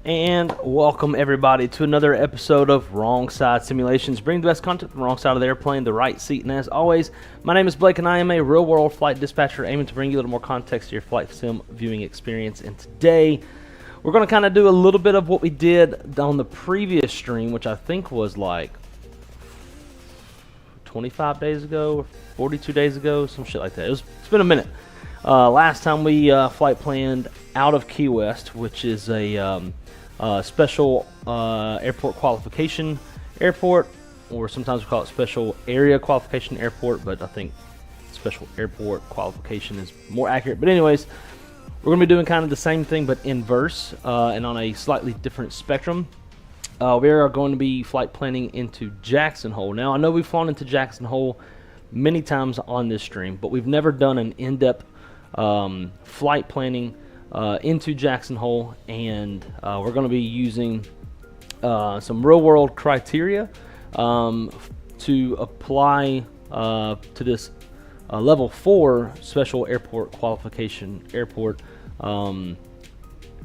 And welcome everybody to another episode of Wrong Side Simulations. Bring the best content from the wrong side of the airplane, the right seat. And as always, my name is Blake and I am a real world flight dispatcher aiming to bring you a little more context to your flight sim viewing experience. And today we're going to kind of do a little bit of what we did on the previous stream, which I think was like 25 days ago, 42 days ago, some shit like that. It's been a minute. Last time we flight planned out of Key West, which is a special airport qualification airport, or sometimes we call it special area qualification airport, but I think special airport qualification is more accurate. But anyways, we're going to be doing kind of the same thing but inverse and on a slightly different spectrum. We are going to be flight planning into Jackson Hole. Now, I know we've flown into Jackson Hole many times on this stream, but we've never done an in-depth flight planning into Jackson Hole, and we're going to be using some real-world criteria to apply to this level 4 special airport qualification airport.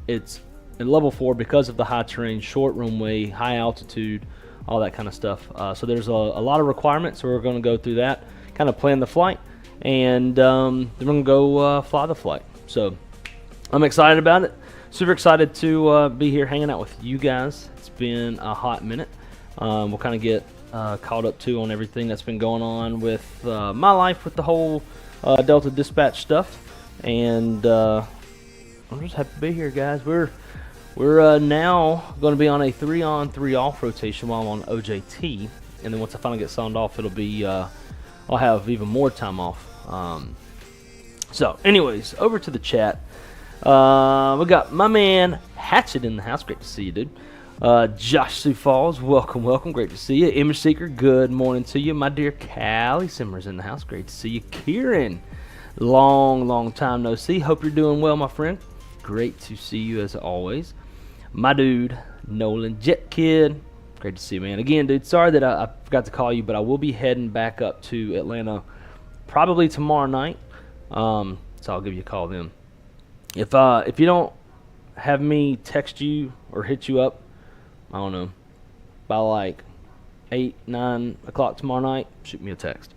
It's in level 4 because of the high terrain, short runway, high altitude, all that kind of stuff. So there's a lot of requirements, so we're going to go through that, kind of plan the flight, and then we're going to go fly the flight. So I'm excited about it. Super excited to be here hanging out with you guys. It's been a hot minute. We'll kind of get caught up too on everything that's been going on with my life with the whole Delta dispatch stuff, and I'm just happy to be here, guys. We're now going to be on a 3-on 3-off rotation while I'm on OJT, and then once I finally get signed off, it'll be I'll have even more time off. So anyways, over to the chat. We got my man Hatchet in the house. Great to see you, dude. Josh Sioux Falls, welcome. Great to see you. Image Seeker, good morning to you. My dear Callie Simmers in the house. Great to see you. Kieran, long time no see. Hope you're doing well, my friend. Great to see you as always. My dude, Nolan Jet Kid. Great to see you, man. Again, dude, sorry that I forgot to call you, but I will be heading back up to Atlanta probably tomorrow night. So I'll give you a call then. If you don't have me text you or hit you up, I don't know, by like 8, 9 o'clock tomorrow night, shoot me a text.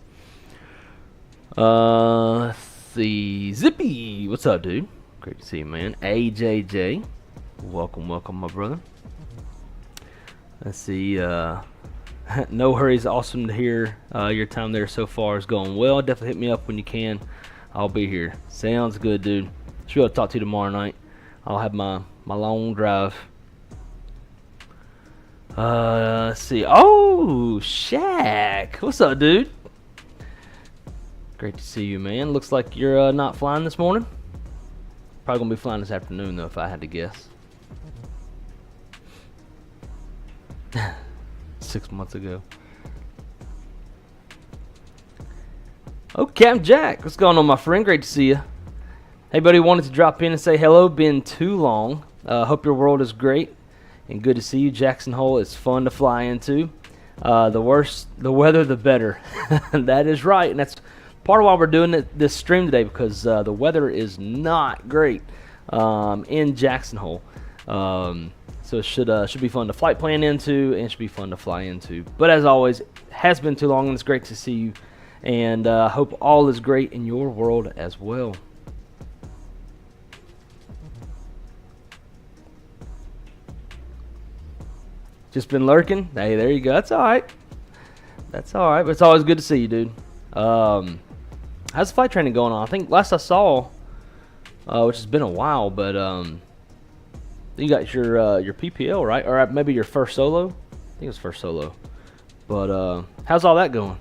Let's see. Zippy, what's up, dude? Great to see you, man. AJJ, welcome, my brother. Let's see. No worries. Awesome to hear your time there so far is going well. Definitely hit me up when you can. I'll be here. Sounds good, dude. Should be able to talk to you tomorrow night. I'll have my long drive. Let's see. Oh, Kjac. What's up, dude? Great to see you, man. Looks like you're not flying this morning. Probably gonna be flying this afternoon, though, if I had to guess. 6 months ago. Okay, I'm Kjac. What's going on, my friend? Great to see you. Hey, buddy, wanted to drop in and say hello. Been too long. Hope your world is great and good to see you. Jackson Hole is fun to fly into. The worse the weather, the better. That is right, and that's part of why we're doing this stream today, because the weather is not great in Jackson Hole. So it should be fun to flight plan into, and should be fun to fly into. But as always, it has been too long, and it's great to see you. And I hope all is great in your world as well. Just been lurking? Hey, there you go. That's all right. That's all right. But it's always good to see you, dude. How's the flight training going on? I think last I saw, which has been a while, but you got your PPL, right? Or maybe your first solo? I think it was first solo. But how's all that going?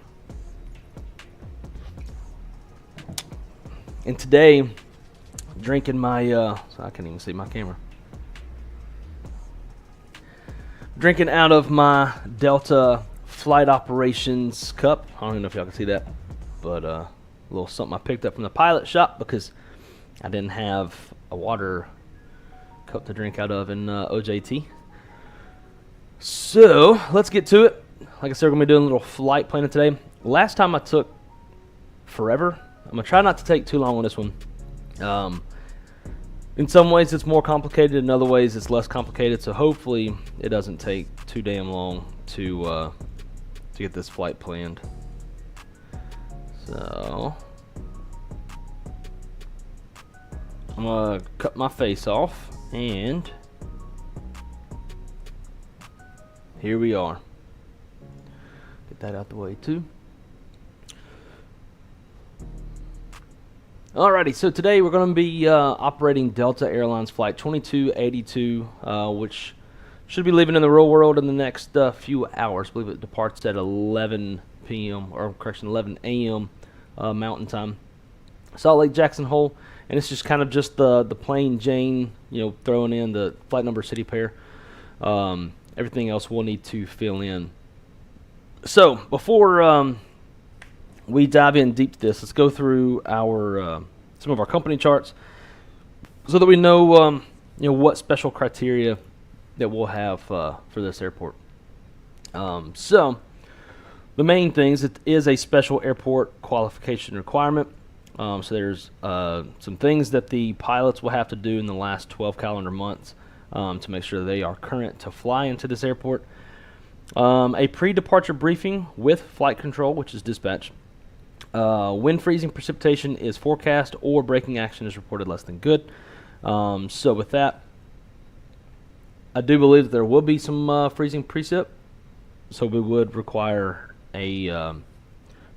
And today, drinking my, so I can't even see my camera. Drinking out of my Delta Flight Operations cup. I don't even know if y'all can see that. But a little something I picked up from the pilot shop because I didn't have a water cup to drink out of in OJT. So, let's get to it. Like I said, we're going to be doing a little flight planning today. Last time I took forever. I'm going to try not to take too long on this one. In some ways it's more complicated, in other ways it's less complicated, so hopefully it doesn't take too damn long to get this flight planned. So I'm going to cut my face off, and here we are. Get that out the way too. Alrighty, so today we're going to be operating Delta Airlines Flight 2282, which should be leaving in the real world in the next few hours. I believe it departs at 11 p.m., or correction, 11 a.m. Mountain Time. Salt Lake Jackson Hole, and it's just kind of just the plain Jane, throwing in the flight number, city pair. Everything else we'll need to fill in. So before we dive in deep to this, let's go through our some of our company charts so that we know what special criteria that we'll have for this airport. So The main things, it is a special airport qualification requirement. So there's some things that the pilots will have to do in the last 12 calendar months to make sure they are current to fly into this airport. A pre-departure briefing with flight control, which is dispatch. Wind freezing precipitation is forecast or braking action is reported less than good. So with that, I do believe that there will be some freezing precip, so we would require a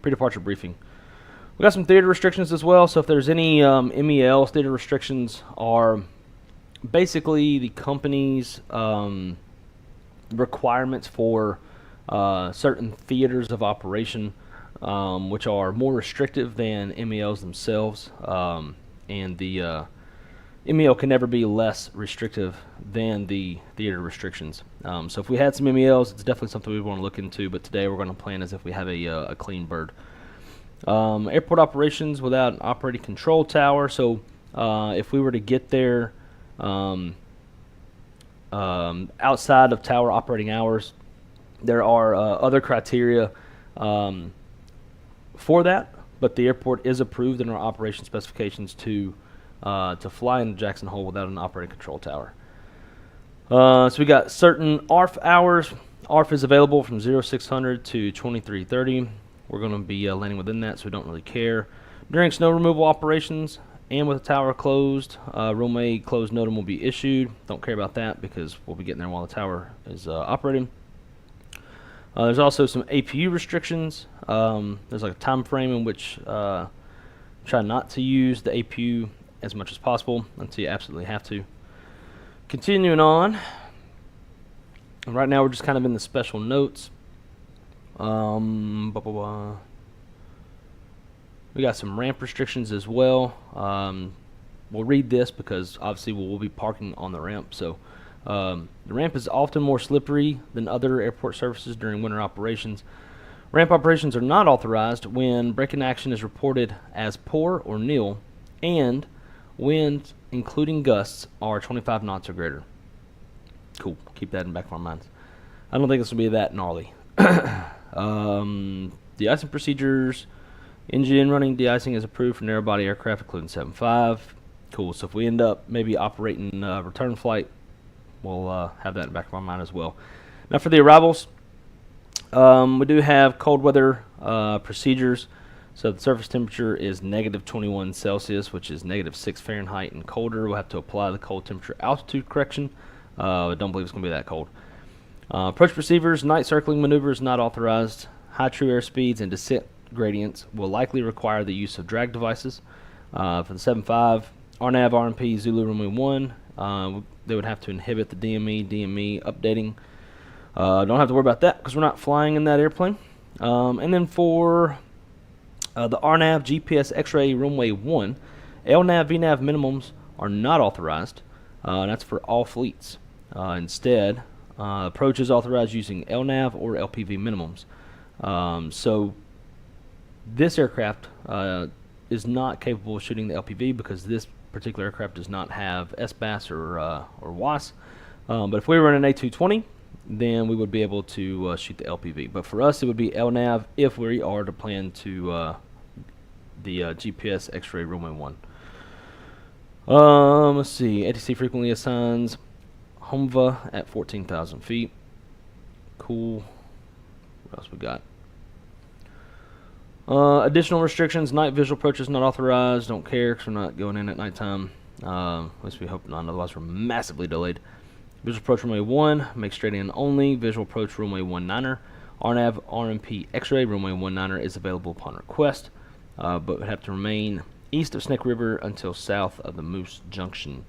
pre-departure briefing. We got some theater restrictions as well, so if there's any MELs, theater restrictions are basically the company's requirements for certain theaters of operation, which are more restrictive than MELs themselves, and the MEL can never be less restrictive than the theater restrictions. So if we had some MELs, it's definitely something we want to look into, but today we're going to plan as if we have a clean bird. Airport operations without an operating control tower. So if we were to get there outside of tower operating hours, there are other criteria for that, but the airport is approved in our operation specifications to fly into Jackson Hole without an operating control tower. So we got certain ARF hours. ARF is available from 0600 to 2330. We're going to be landing within that, so we don't really care. During snow removal operations and with the tower closed, runway closed NOTAM will be issued. Don't care about that because we'll be getting there while the tower is operating. There's also some APU restrictions. There's like a time frame in which try not to use the APU as much as possible until you absolutely have to. Continuing on, right now we're just kind of in the special notes. We got some ramp restrictions as well. We'll read this because obviously we'll be parking on the ramp. So the ramp is often more slippery than other airport surfaces during winter operations. Ramp operations are not authorized when braking action is reported as poor or nil, and winds, including gusts, are 25 knots or greater. Cool. Keep that in the back of our minds. I don't think this will be that gnarly. De-icing procedures. Engine running de-icing is approved for narrow-body aircraft, including 7.5. Cool. So if we end up maybe operating return flight, we'll have that in the back of our mind as well. Now for the arrivals, we do have cold weather procedures. So the surface temperature is negative 21 Celsius, which is negative 6 Fahrenheit and colder. We'll have to apply the cold temperature altitude correction. I don't believe it's going to be that cold. Approach receivers, night circling maneuvers not authorized. High true air speeds and descent gradients will likely require the use of drag devices. For the 7.5, RNAV, RMP, Zulu runway 1, they would have to inhibit the DME updating. Don't have to worry about that because we're not flying in that airplane. And then for the RNAV, GPS, X-ray, runway 1, LNAV, VNAV minimums are not authorized. And that's for all fleets. Instead, approach is authorized using LNAV or LPV minimums. So this aircraft is not capable of shooting the LPV because this particular aircraft does not have SBAS or WAS. But if we were in an A220, then we would be able to shoot the LPV. But for us, it would be LNAV if we are to plan to the GPS X-ray runway 1. Let's see. ATC frequently assigns HOMVA at 14,000 feet. Cool. What else we got? Additional restrictions. Night visual approach is not authorized. Don't care because we're not going in at nighttime. At least we hope not. Otherwise, we're massively delayed. Visual approach runway 1, make straight in only. Visual approach runway 19er. RNAV, RMP, X-ray runway 19er is available upon request, but would have to remain east of Snake River until south of the Moose Junction.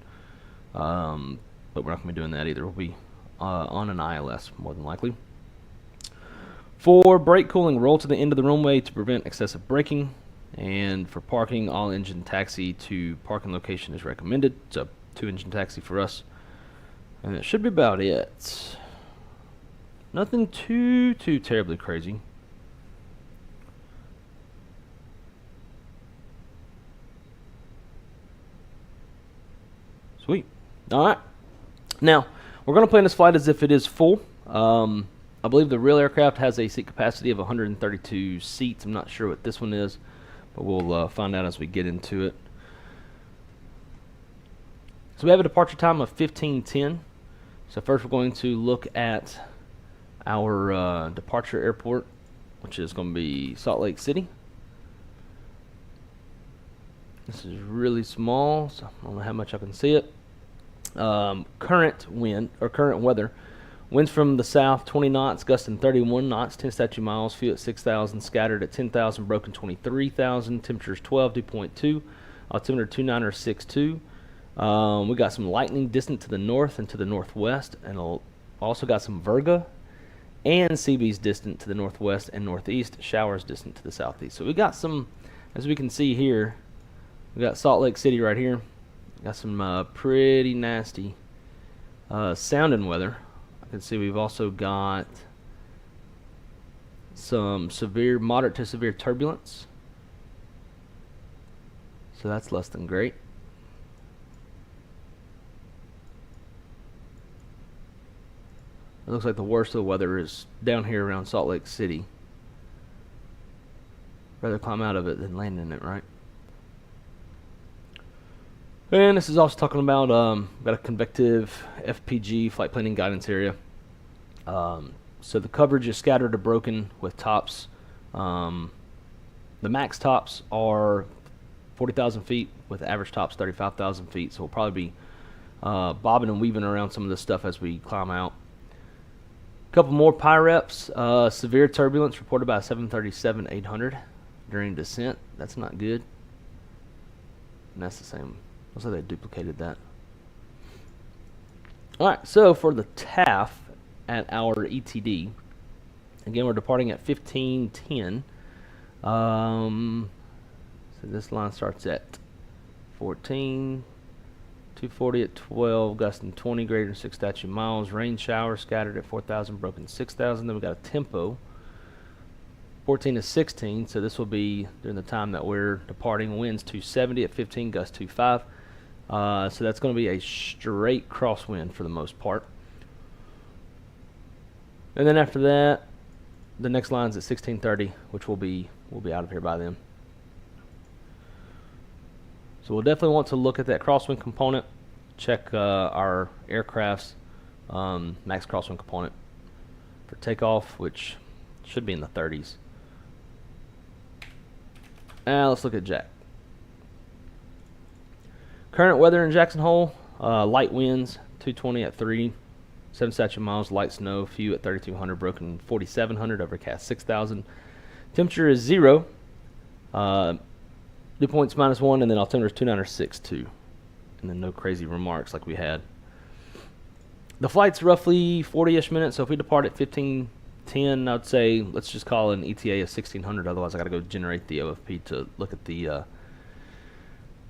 But we're not going to be doing that either. We'll be on an ILS more than likely. For brake cooling, roll to the end of the runway to prevent excessive braking. And for parking, all engine taxi to parking location is recommended. So 2-engine taxi for us. And that should be about it. Nothing too terribly crazy. Sweet. All right. Now, we're going to plan this flight as if it is full. I believe the real aircraft has a seat capacity of 132 seats. I'm not sure what this one is, but we'll find out as we get into it. So we have a departure time of 15:10. So first we're going to look at our departure airport, which is going to be Salt Lake City. This is really small, so I don't know how much I can see it. Current wind, or current weather. Winds from the south, 20 knots, gusting 31 knots, 10 statute miles, few at 6,000, scattered at 10,000, broken 23,000, temperatures 12, 2.2, altimeter 29 or 6.2. We got some lightning distant to the north and to the northwest, and also got some virga and sea breeze distant to the northwest and northeast, showers distant to the southeast. So we got some, as we can see here, we got Salt Lake City right here. Got some pretty nasty sounding weather. I can see we've also got some severe, moderate to severe turbulence. So that's less than great. It looks like the worst of the weather is down here around Salt Lake City. Rather climb out of it than land in it, right? And this is also talking about got a convective FPG flight planning guidance area. So the coverage is scattered to broken with tops. The max tops are 40,000 feet with average tops 35,000 feet. So we'll probably be bobbing and weaving around some of this stuff as we climb out. A couple more PIREPs. Severe turbulence reported by 737-800 during descent. That's not good. And that's the same. Looks like they duplicated that. Alright, so for the TAF at our ETD, again, we're departing at 15:10. So this line starts at 14, 240 at 12, gusting 20, greater than 6 statute miles, rain shower scattered at 4,000, broken 6,000. Then we got a tempo 14 to 16. So this will be during the time that we're departing. Winds 270 at 15, gust 25. So that's going to be a straight crosswind for the most part. And then after that, the next line's at 16:30, which we'll be out of here by then. So we'll definitely want to look at that crosswind component, check our aircraft's max crosswind component for takeoff, which should be in the 30s. Now let's look at Kjac. Current weather in Jackson Hole, light winds, 220 at 3, 7 statute miles, light snow, few at 3,200, broken 4,700, overcast 6,000. Temperature is 0, dew points -1, and then altimeter is 29 or 6.2. And then no crazy remarks like we had. The flight's roughly 40-ish minutes, so if we depart at 15:10, I'd say let's just call it an ETA of 1,600, otherwise I got to go generate the OFP to look at the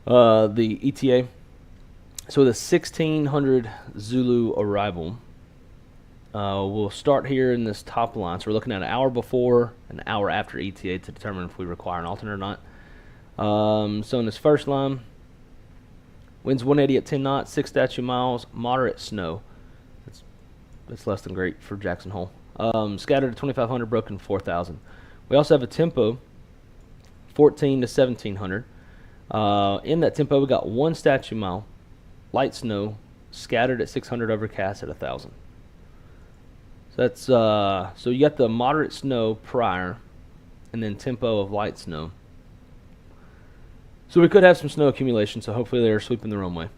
ETA. So with a 1600 Zulu arrival, we'll start here in this top line. So we're looking at an hour before, an hour after ETA to determine if we require an alternate or not. So in this first line, winds 180 at 10 knots, 6 statute miles, moderate snow. That's less than great for Jackson Hole. Scattered to 2,500, broken 4,000. We also have a tempo 14 to 1,700. In that tempo, we got 1 statute mile, light snow, scattered at 600, overcast at 1,000. So that's so you got the moderate snow prior, and then tempo of light snow. So we could have some snow accumulation. So hopefully they're sweeping the runway.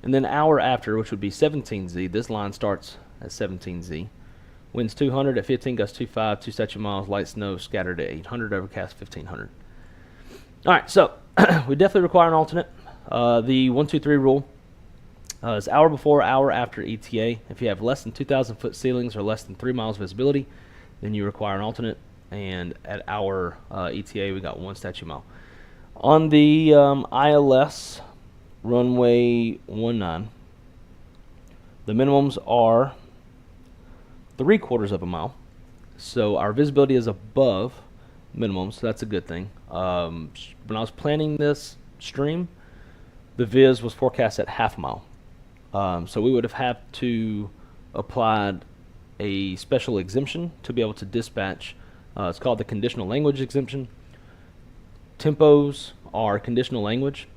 And then hour after, which would be 17Z, this line starts at 17Z. Winds 200 at 15, gusts 25, 2 statute miles, light snow, scattered at 800, overcast 1,500. All right, so we definitely require an alternate. The 1, 2, 3 rule is hour before, hour after ETA. If you have less than 2,000 foot ceilings or less than 3 miles visibility, then you require an alternate. And at our ETA, we got 1 statute mile. On the ILS runway 19, the minimums are 3/4 of a mile. So our visibility is above minimum, so that's a good thing. When I was planning this stream, the viz was forecast at half a mile. So we would have had to applied a special exemption to be able to dispatch. It's called the conditional language exemption. Tempos are conditional language,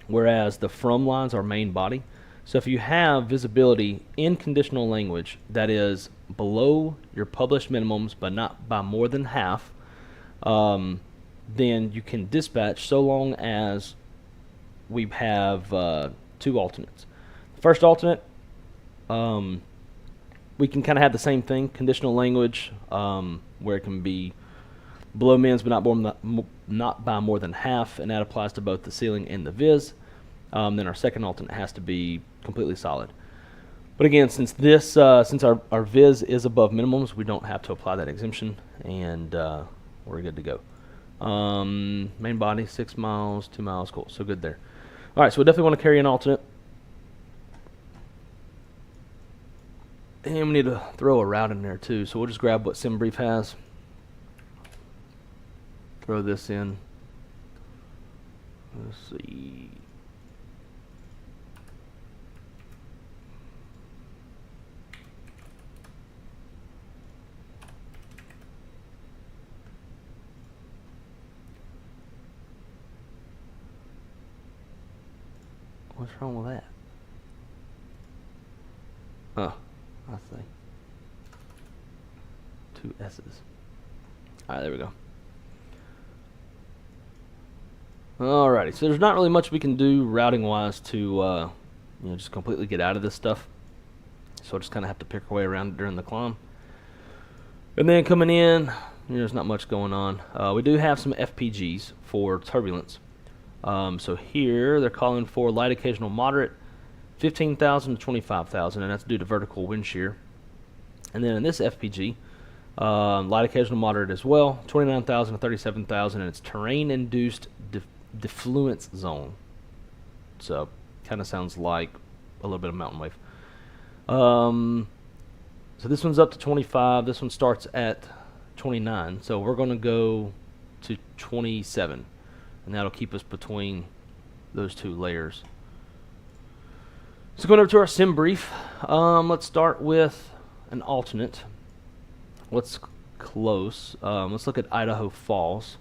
whereas the from lines are main body. So if you have visibility in conditional language that is below your published minimums but not by more than half, then you can dispatch so long as we have two alternates. The first alternate, we can kind of have the same thing, conditional language, where it can be below mins but not by more than half, and that applies to both the ceiling and the viz. Then our second alternate has to be completely solid. But again, since our viz is above minimums, we don't have to apply that exemption, and we're good to go. Main body, 6 miles, 2 miles, cool. So good there. All right, so we definitely want to carry an alternate. And we need to throw a route in there too. So we'll just grab what SimBrief has. Throw this in. Let's see. What's wrong with that? Oh, I see. 2 S's. Alright, there we go. Alrighty, so there's not really much we can do routing-wise to just completely get out of this stuff. So we'll just kind of have to pick our way around it during the climb. And then coming in, there's not much going on. We do have some FPGs for turbulence. So here they're calling for light, occasional, moderate, 15,000 to 25,000, and that's due to vertical wind shear. And then in this FPG, light, occasional, moderate as well, 29,000 to 37,000, and it's terrain-induced defluence zone. So kind of sounds like a little bit of mountain wave. So this one's up to 25. This one starts at 29. So we're going to go to 27. And that'll keep us between those two layers. So going over to our sim brief, let's start with an alternate. What's close? Let's look at Idaho Falls.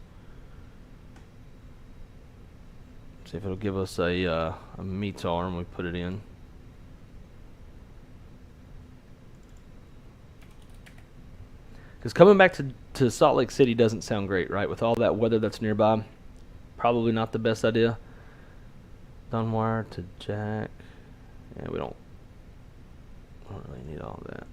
See if it'll give us a METAR when we put it in. Because coming back to Salt Lake City doesn't sound great, right? With all that weather that's nearby. Probably not the best idea. Dunwire to Kjac. Yeah, we don't really need all that.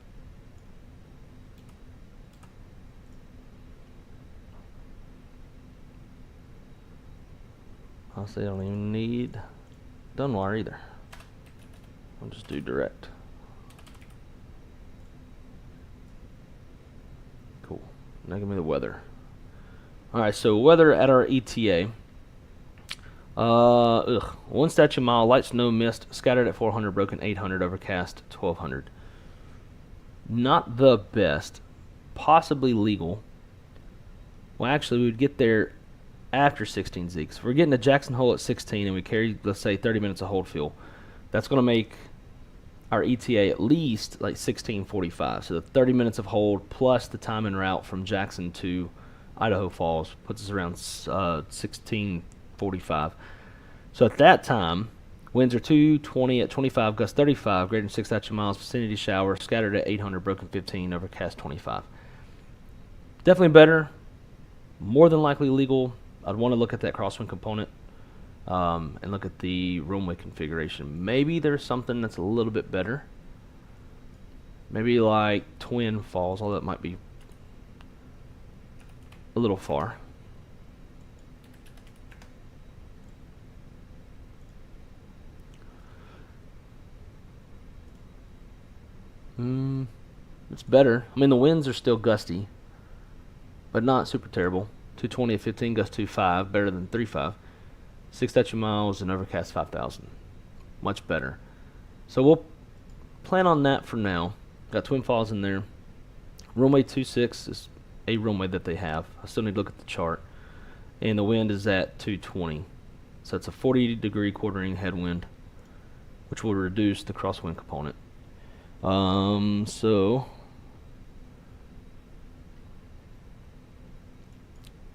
Honestly, I don't even need Dunwire either. I'll just do direct. Cool. Now give me the weather. Alright, so weather at our ETA. 1 statute mile, light snow, mist, scattered at 400, broken 800, overcast 1200. Not the best. Possibly legal. Well, actually, we would get there after 16 Z. So if we're getting to Jackson Hole at 16 and we carry, let's say, 30 minutes of hold fuel, that's going to make our ETA at least like 16:45. So the 30 minutes of hold plus the time en route from Jackson to Idaho Falls puts us around 16:45. So at that time, winds are 220 at 25, gust 35, greater than 6 statute miles, vicinity shower, scattered at 800, broken 15, overcast 25. Definitely better, more than likely legal. I'd want to look at that crosswind component and look at the runway configuration. Maybe there's something that's a little bit better. Maybe like Twin Falls, although that might be a little far. It's better. I mean, the winds are still gusty, but not super terrible. 220 at 15, gust 2.5, better than 3.5. 6 statute miles and overcast 5,000. Much better. So we'll plan on that for now. Got Twin Falls in there. Runway 26 is a runway that they have. I still need to look at the chart. And the wind is at 220. So it's a 40-degree quartering headwind, which will reduce the crosswind component. So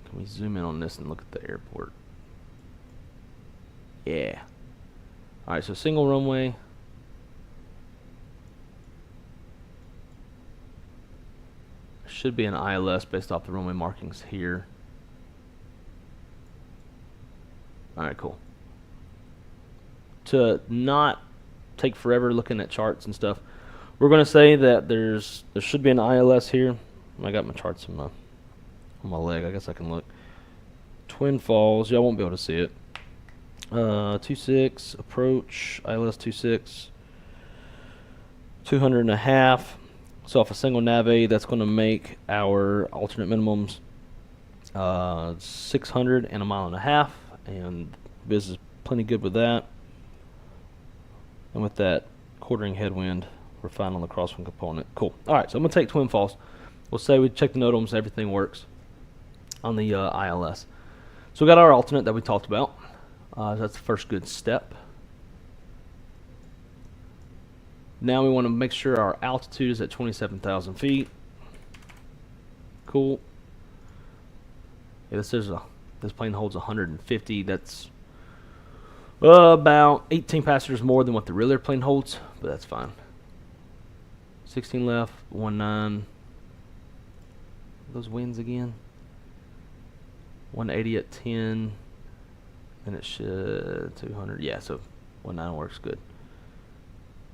Can we zoom in on this and look at the airport? Yeah. Alright, so single runway. Should be an ILS based off the runway markings here. Alright, cool. To not take forever looking at charts and stuff, we're going to say that there should be an ILS here. I got my charts on my leg. I guess I can look. Twin Falls. Y'all won't be able to see it. 26 approach. ILS 26. 200.5. So off a single nav, that's going to make our alternate minimums 600 and 1.5 miles, and Biz is plenty good with that. And with that quartering headwind, we're fine on the crosswind component. Cool. All right, so I'm going to take Twin Falls. We'll say we check the NOTAMs, everything works on the ILS. So we got our alternate that we talked about. That's the first good step. Now we want to make sure our altitude is at 27,000 feet. Cool. Yeah, this plane holds 150. That's about 18 passengers more than what the real airplane holds, but that's fine. 16 left, 19. Those winds again. 180 at 10. And it should 200. Yeah, so 19 works good.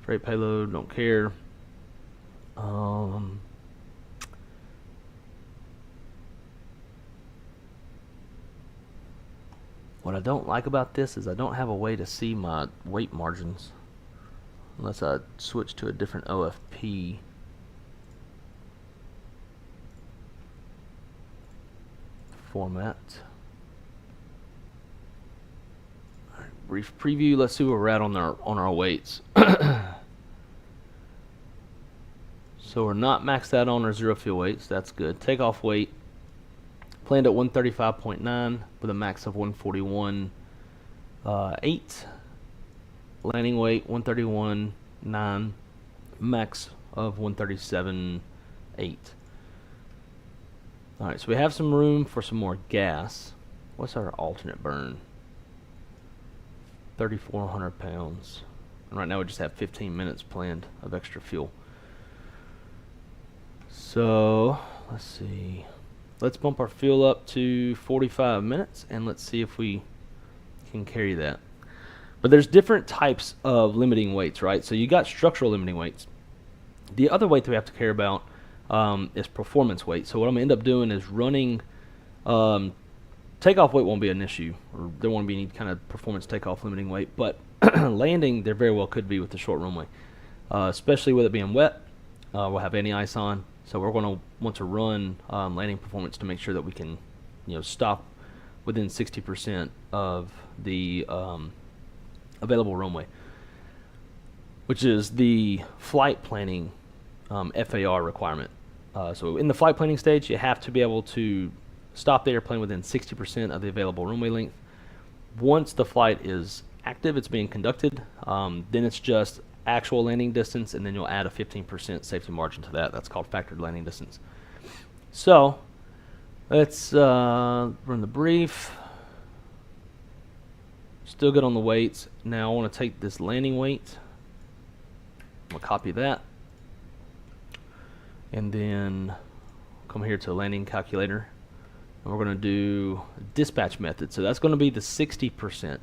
Freight payload, don't care. What I don't like about this is I don't have a way to see my weight margins unless I switch to a different OFP. Format. All right, brief preview. Let's see where we're at on our weights. So we're not maxed out on our zero fuel weights. That's good. Takeoff weight planned at 135.9 with a max of 141.8. Landing weight 131.9, max of 137.8. All right, so we have some room for some more gas. What's our alternate burn? 3,400 pounds. And right now we just have 15 minutes planned of extra fuel. So let's see. Let's bump our fuel up to 45 minutes and let's see if we can carry that. But there's different types of limiting weights, right? So you got structural limiting weights. The other weight that we have to care about is performance weight. So what I'm going to end up doing is running takeoff weight won't be an issue, or there won't be any kind of performance takeoff limiting weight, but landing there very well could be with the short runway, especially with it being wet. We'll have any ice on, so we're going to want to run landing performance to make sure that we can, stop within 60% of the available runway, which is the flight planning FAR requirement. So in the flight planning stage, you have to be able to stop the airplane within 60% of the available runway length. Once the flight is active, it's being conducted, then it's just actual landing distance, and then you'll add a 15% safety margin to that. That's called factored landing distance. So let's run the brief. Still good on the weights. Now I want to take this landing weight. I'm going to copy that. And then come here to landing calculator. And we're going to do dispatch method. So that's going to be the 60%.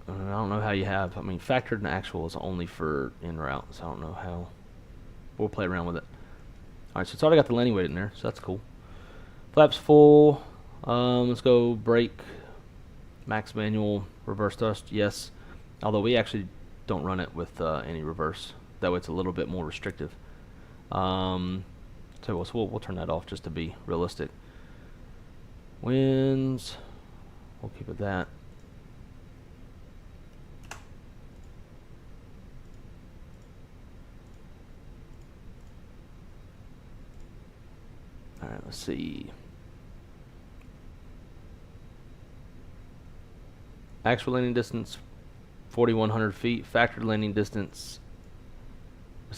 I don't know how you have, factored and actual is only for en route, so I don't know how. We'll play around with it. Alright, so it's already got the landing weight in there, so that's cool. Flaps full. Let's go brake, max manual, reverse thrust, yes. Although we actually don't run it with any reverse. That way it's a little bit more restrictive. So we'll turn that off just to be realistic. Winds, we'll keep it that. Alright, let's see. Actual landing distance, 4,100 feet. Factored landing distance,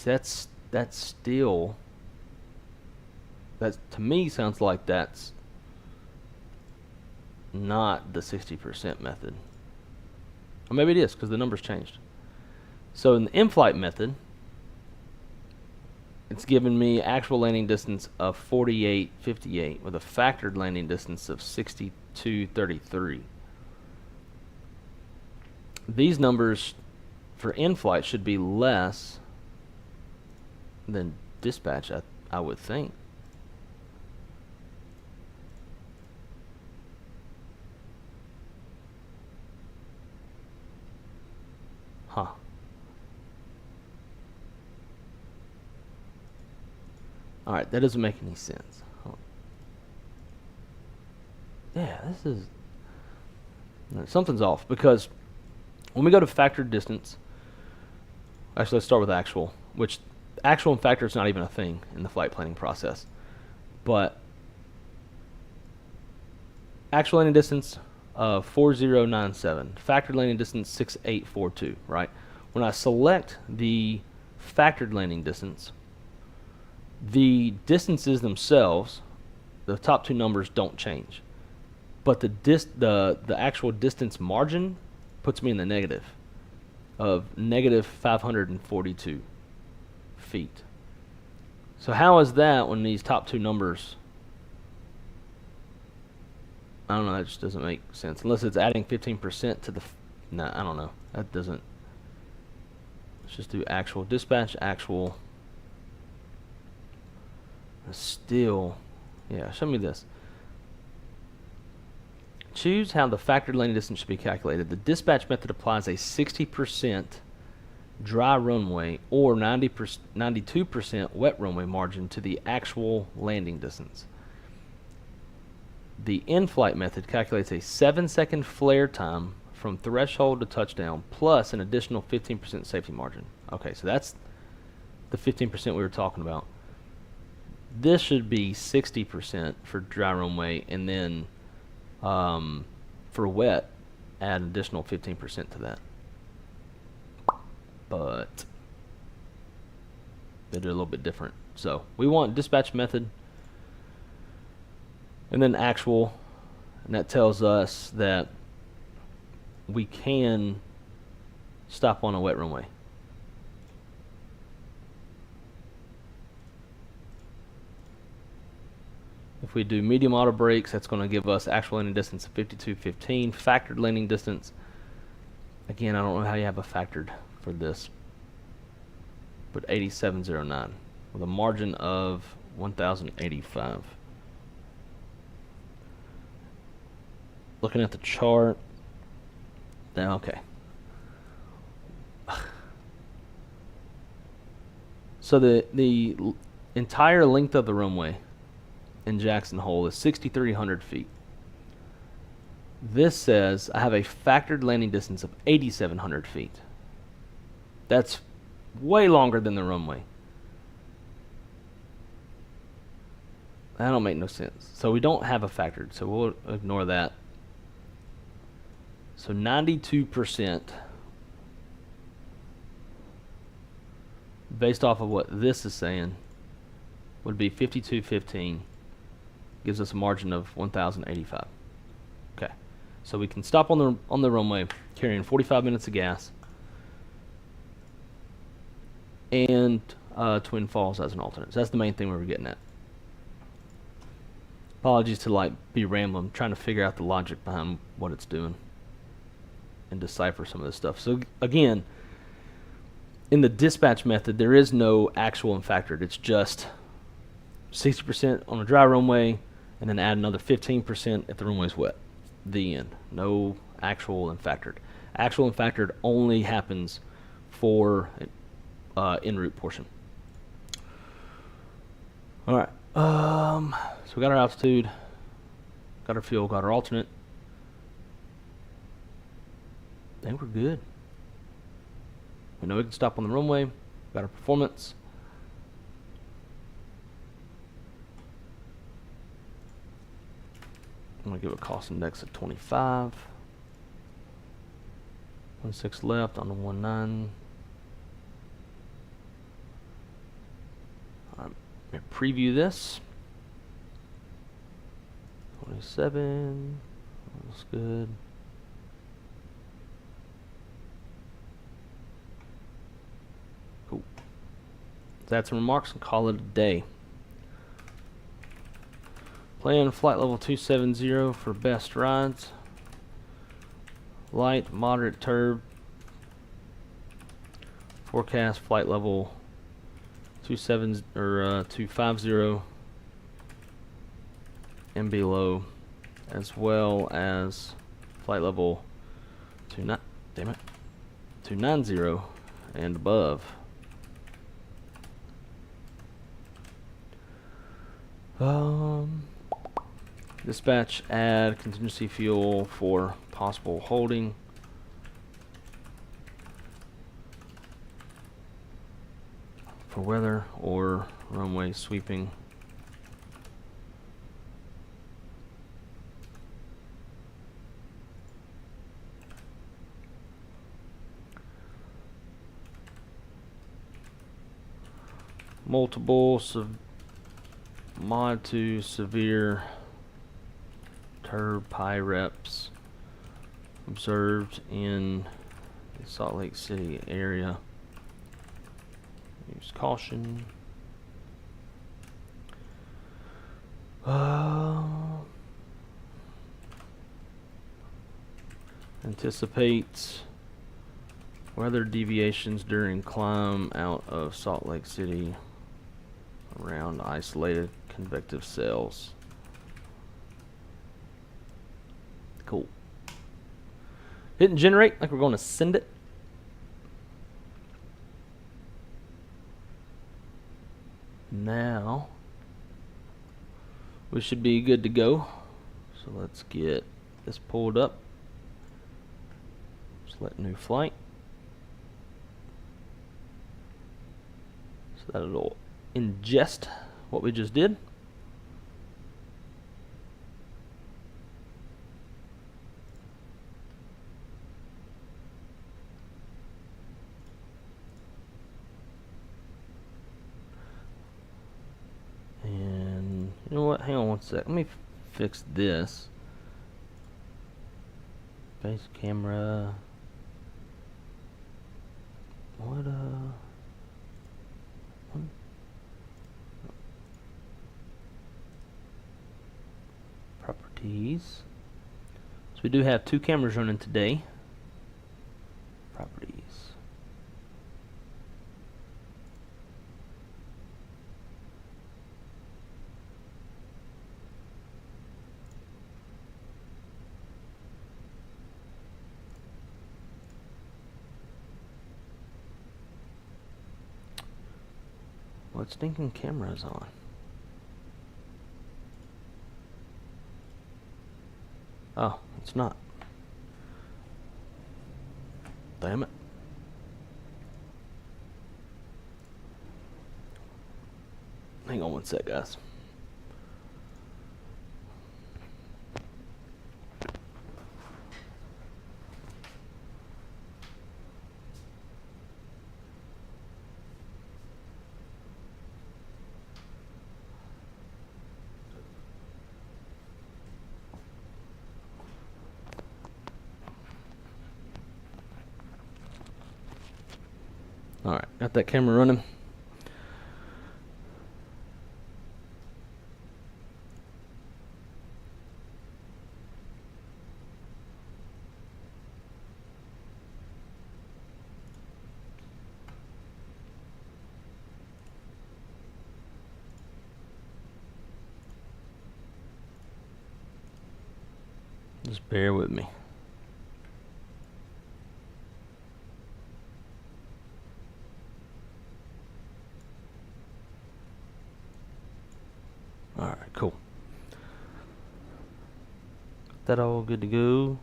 that's still That to me sounds like that's not the 60% method. Or maybe it is, because the numbers changed. So in the in-flight method, it's given me actual landing distance of 48.58 with a factored landing distance of 62.33. These numbers for in-flight should be less than dispatch, I would think. Huh. Alright, that doesn't make any sense. Yeah, this is... something's off, because when we go to factored distance... Actually, let's start with actual, which actual and factor is not even a thing in the flight planning process. But actual landing distance, 4097. Factored landing distance, 6842, right? When I select the factored landing distance, the distances themselves, the top two numbers don't change. But the actual distance margin puts me in the negative of negative 542 feet. So how is that when these top two numbers... I don't know, that just doesn't make sense. Unless it's adding 15% to the... Nah, I don't know. That doesn't... Let's just do actual dispatch, actual... Still... Yeah, show me this. Choose how the factored landing distance should be calculated. The dispatch method applies a 60% dry runway or 92% wet runway margin to the actual landing distance. The in-flight method calculates a 7-second flare time from threshold to touchdown plus an additional 15% safety margin. Okay, so that's the 15% we were talking about. This should be 60% for dry runway, and then for wet, add an additional 15% to that. But they do a little bit different. So we want dispatch method and then actual, and that tells us that we can stop on a wet runway. If we do medium auto brakes, that's going to give us actual landing distance of 52.15. Factored landing distance, again, I don't know how you have a factored for this, but 87.09 with a margin of 1,085. Looking at the chart, then okay. So the entire length of the runway in Jackson Hole is 6,300 feet. This says I have a factored landing distance of 8,700 feet. That's way longer than the runway. That don't make no sense. So we don't have a factored, so we'll ignore that. So 92% based off of what this is saying would be 52.15. Gives us a margin of 1,085. Okay, so we can stop on the runway carrying 45 minutes of gas and Twin Falls as an alternate. So that's the main thing we were getting at. Apologies to like be rambling, trying to figure out the logic behind what it's doing and decipher some of this stuff. So again, in the dispatch method, there is no actual and factored. It's just 60% on a dry runway, and then add another 15% if the runway's wet. The end. No actual and factored. Actual and factored only happens for en route portion. All right. So we got our altitude, got our fuel, got our alternate. I think we're good. We know we can stop on the runway. Got our performance. I'm going to give a cost index of 25. 1.6 left on the 1.9. Alright, preview this. 27. Looks good. Cool. That's some remarks and call it a day. Plan flight level 270 for best rides. Light, moderate turb. Forecast flight level 250 and below, as well as flight level 290 and above. Dispatch add contingency fuel for possible holding. For weather or runway sweeping. Multiple mod to severe turb pi reps observed in the Salt Lake City area. Use caution. Anticipates weather deviations during climb out of Salt Lake City around isolated convective cells. Cool. Didn't generate like we're going to send it. Now we should be good to go. So let's get this pulled up. Select new flight. So that it'll ingest what we just did. And you know what? Hang on one sec. Let me fix this. Face camera. What properties. So we do have two cameras running today. Properties. What stinking camera is on? Oh, it's not. Damn it. Hang on one sec, guys. Alright, got that camera running. Just bear with me. Alright, cool. That all good to go.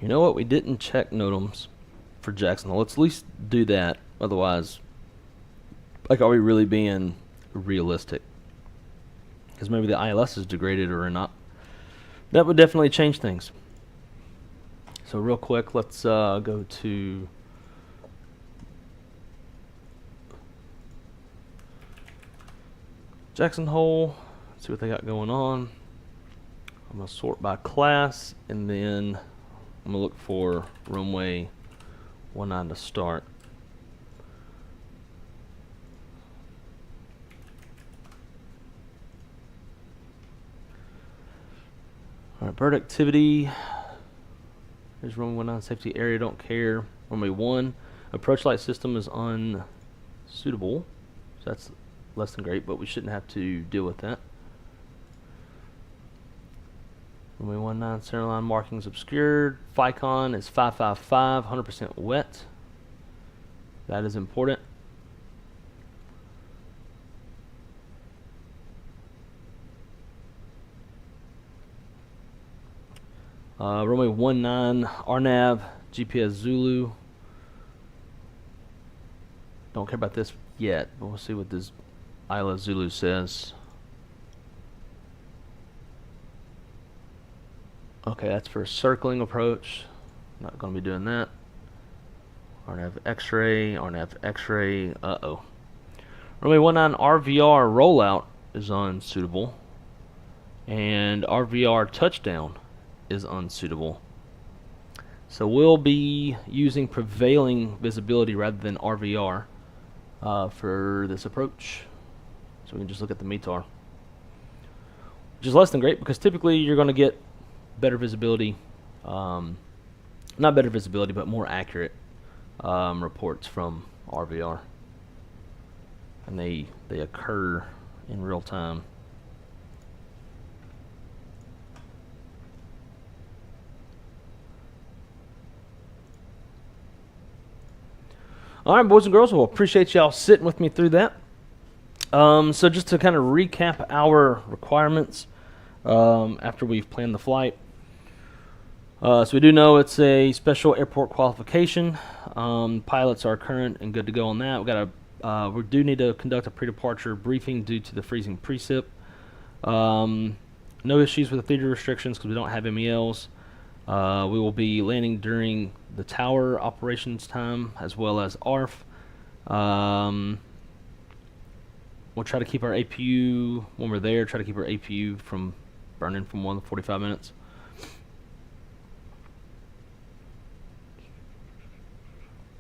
You know what? We didn't check NOTAMs for Jacksonville. Let's at least do that. Otherwise, like, are we really being realistic? Because maybe the ILS is degraded or not. That would definitely change things. So real quick, let's go to Jackson Hole, see what they got going on. I'm going to sort by class, and then I'm going to look for runway 19 to start. All right, bird activity. Here's runway 19 safety area, don't care. Runway 1, approach light system is unsuitable. So that's less than great, but we shouldn't have to deal with that. Runway 19 center line markings obscured. FICON is 555, 100% wet. That is important. Runway 19 RNAV GPS Zulu. Don't care about this yet, but we'll see what this Isla Zulu says. Okay, that's for circling approach. Not going to be doing that. RNAV X-ray, RNAV X-ray. Uh-oh. Runway 19 RVR rollout is unsuitable. And RVR touchdown is unsuitable. So we'll be using prevailing visibility rather than RVR for this approach. So we can just look at the METAR, which is less than great because typically you're going to get better visibility, not better visibility, but more accurate reports from RVR, and they occur in real time. All right, boys and girls, well, appreciate y'all sitting with me through that. So just to kind of recap our requirements after we've planned the flight. So we do know it's a special airport qualification. Pilots are current and good to go on that. We do need to conduct a pre-departure briefing due to the freezing precip. No issues with the theater restrictions because we don't have MELs. We will be landing during the tower operations time as well as ARF. We'll try to keep our APU, when we're there, try to keep our APU from burning for more than 45 minutes.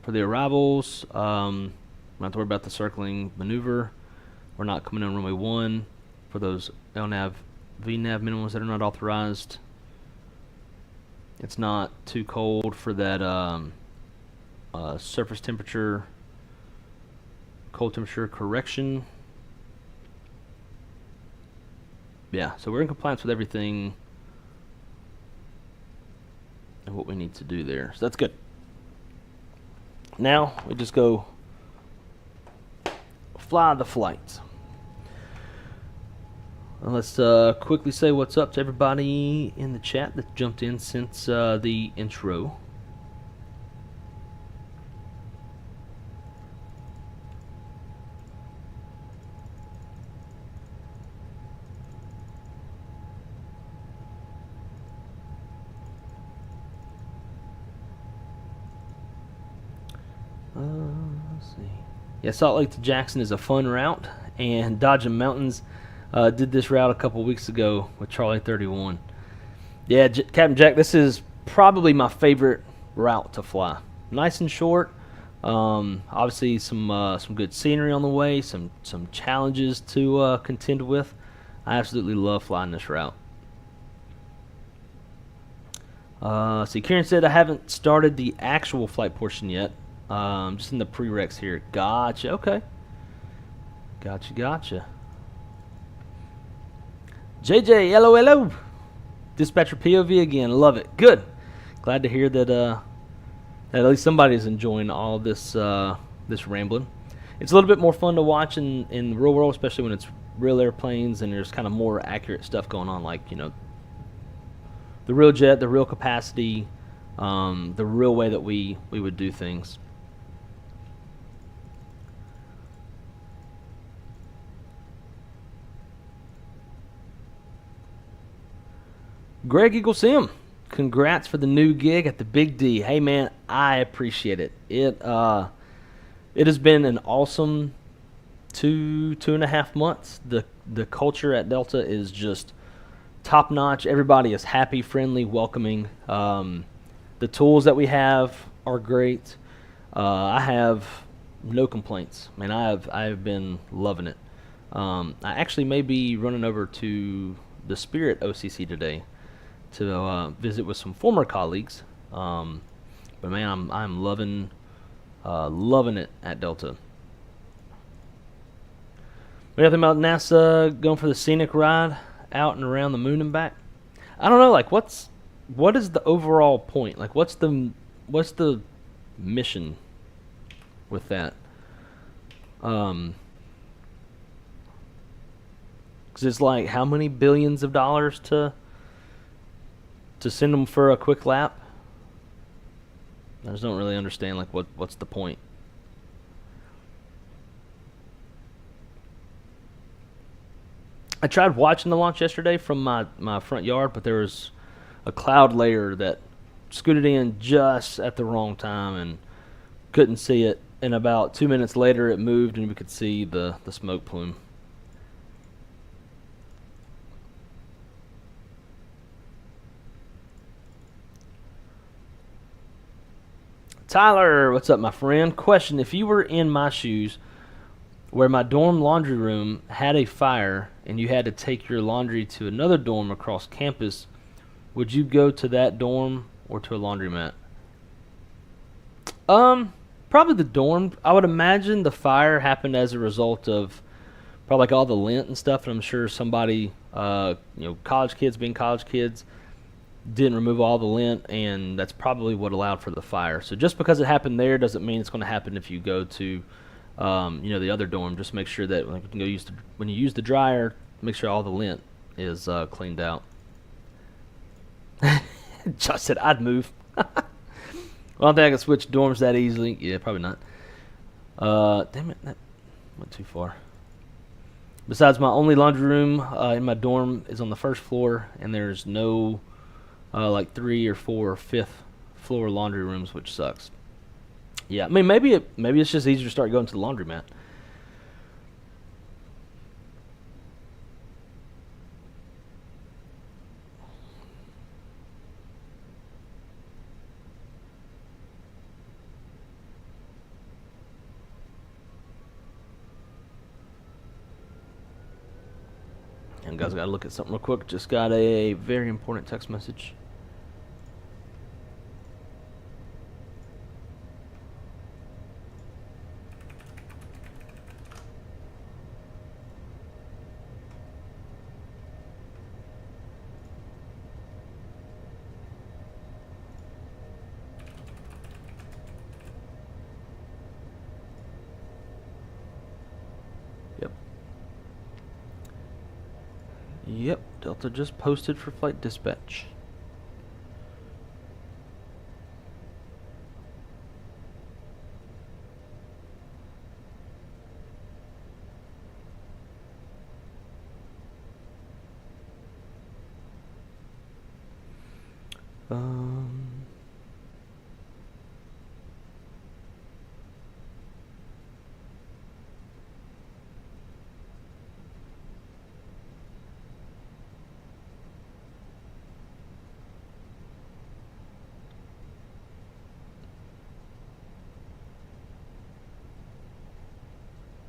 For the arrivals, not to worry about the circling maneuver. We're not coming in on runway 1 for those LNAV, VNAV minimums that are not authorized. It's not too cold for that surface temperature, cold temperature correction. Yeah, so we're in compliance with everything and what we need to do there. So that's good. Now we just go fly the flight. And let's quickly say what's up to everybody in the chat that jumped in since the intro. Let's see. Yeah, Salt Lake to Jackson is a fun route, and Dodging Mountains did this route a couple weeks ago with Charlie 31. Yeah, Captain Jack, this is probably my favorite route to fly. Nice and short. Obviously, some good scenery on the way. Some challenges to contend with. I absolutely love flying this route. See, Kieran said I haven't started the actual flight portion yet. Just in the prereqs here. Gotcha. Okay. Gotcha. JJ, hello. Dispatcher POV again. Love it. Good. Glad to hear that that at least somebody's enjoying all this this rambling. It's a little bit more fun to watch in the real world, especially when it's real airplanes and there's kind of more accurate stuff going on, like, you know, the real jet, the real capacity, the real way that we would do things. Greg Eagle Sim, congrats for the new gig at the Big D. Hey man, I appreciate it. It has been an awesome 2.5 months. The culture at Delta is just top notch. Everybody is happy, friendly, welcoming. The tools that we have are great. I have no complaints. Man, I have been loving it. I actually may be running over to the Spirit OCC today to visit with some former colleagues. But man, I'm loving it at Delta. What do you think about NASA going for the scenic ride out and around the moon and back? I don't know. Like, what is the overall point? Like, what's the mission with that? 'Cause it's like how many billions of dollars to send them for a quick lap? I just don't really understand like what's the point. I tried watching the launch yesterday from my front yard, but there was a cloud layer that scooted in just at the wrong time and couldn't see it. And about 2 minutes later, it moved and we could see the smoke plume. Tyler, what's up, my friend? Question: if you were in my shoes, where my dorm laundry room had a fire and you had to take your laundry to another dorm across campus, would you go to that dorm or to a laundromat? Probably the dorm. I would imagine the fire happened as a result of probably like all the lint and stuff, and I'm sure somebody, college kids being college kids, didn't remove all the lint, and that's probably what allowed for the fire. So just because it happened there doesn't mean it's going to happen if you go to the other dorm. Just make sure that when you use the dryer, make sure all the lint is cleaned out. Josh said, I'd move. Well, I don't think I can switch dorms that easily. Yeah, probably not. Damn it, that went too far. Besides, my only laundry room in my dorm is on the first floor, and there's no like 3 or 4 or 5th floor laundry rooms, which sucks. Yeah, I mean, maybe it's just easier to start going to the laundromat. And guys, gotta look at something real quick. Just got a very important text message. Yep, Delta just posted for flight dispatch.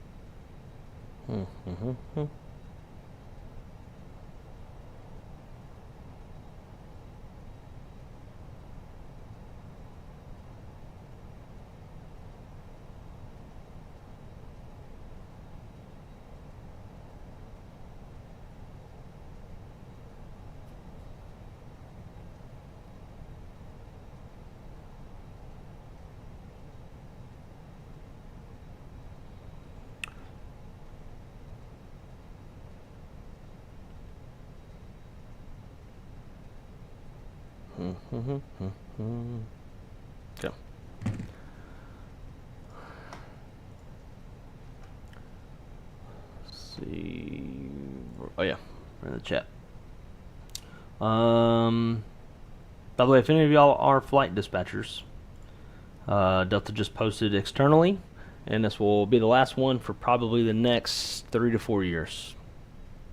Okay. Let's see. Oh yeah, we're in the chat. By the way, if any of y'all are flight dispatchers, Delta just posted externally, and this will be the last one for probably the next 3 to 4 years.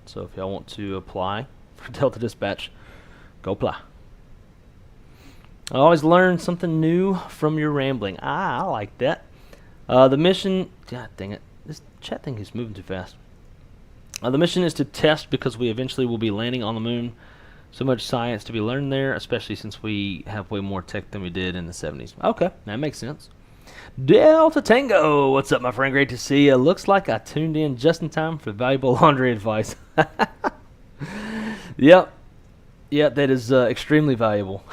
So if y'all want to apply for Delta Dispatch, go apply. I always learn something new from your rambling. I like that. The mission, god dang it, this chat thing is moving too fast. The mission is to test because we eventually will be landing on the moon. So much science to be learned there, especially since we have way more tech than we did in the 70s. Okay, that makes sense. Delta Tango, what's up, my friend? Great to see you. Looks like I tuned in just in time for valuable laundry advice. Yep, that is extremely valuable.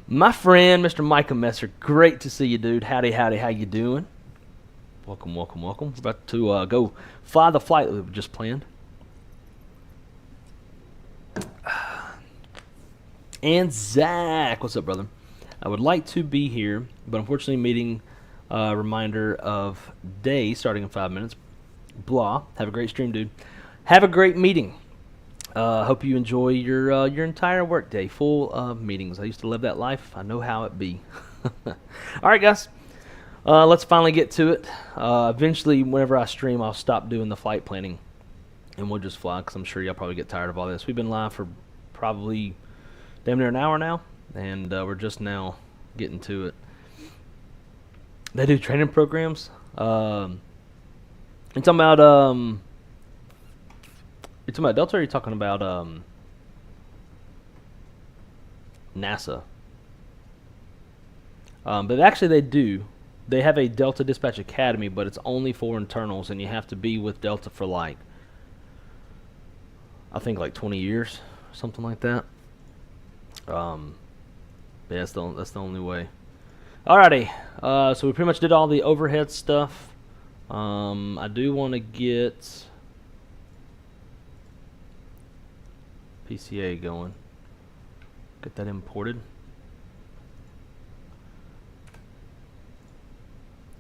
My friend, Mr. Micah Messer, great to see you, dude. Howdy, how you doing? Welcome. We're about to go fly the flight that we've just planned. And Zach, what's up, brother? I would like to be here, but unfortunately meeting reminder of day starting in 5 minutes. Blah. Have a great stream, dude. Have a great meeting. Hope you enjoy your entire work day full of meetings. I used to live that life. I know how it be. All right, guys. Let's finally get to it. Eventually, whenever I stream, I'll stop doing the flight planning, and we'll just fly, because I'm sure y'all probably get tired of all this. We've been live for probably damn near an hour now, and we're just now getting to it. They do training programs. You talking about Delta, or are you talking about NASA? But actually they do. They have a Delta Dispatch Academy, but it's only for internals, and you have to be with Delta for like, I think like 20 years, something like that. Yeah, that's the only way. Alrighty, so we pretty much did all the overhead stuff. I do want to get PCA going. Get that imported.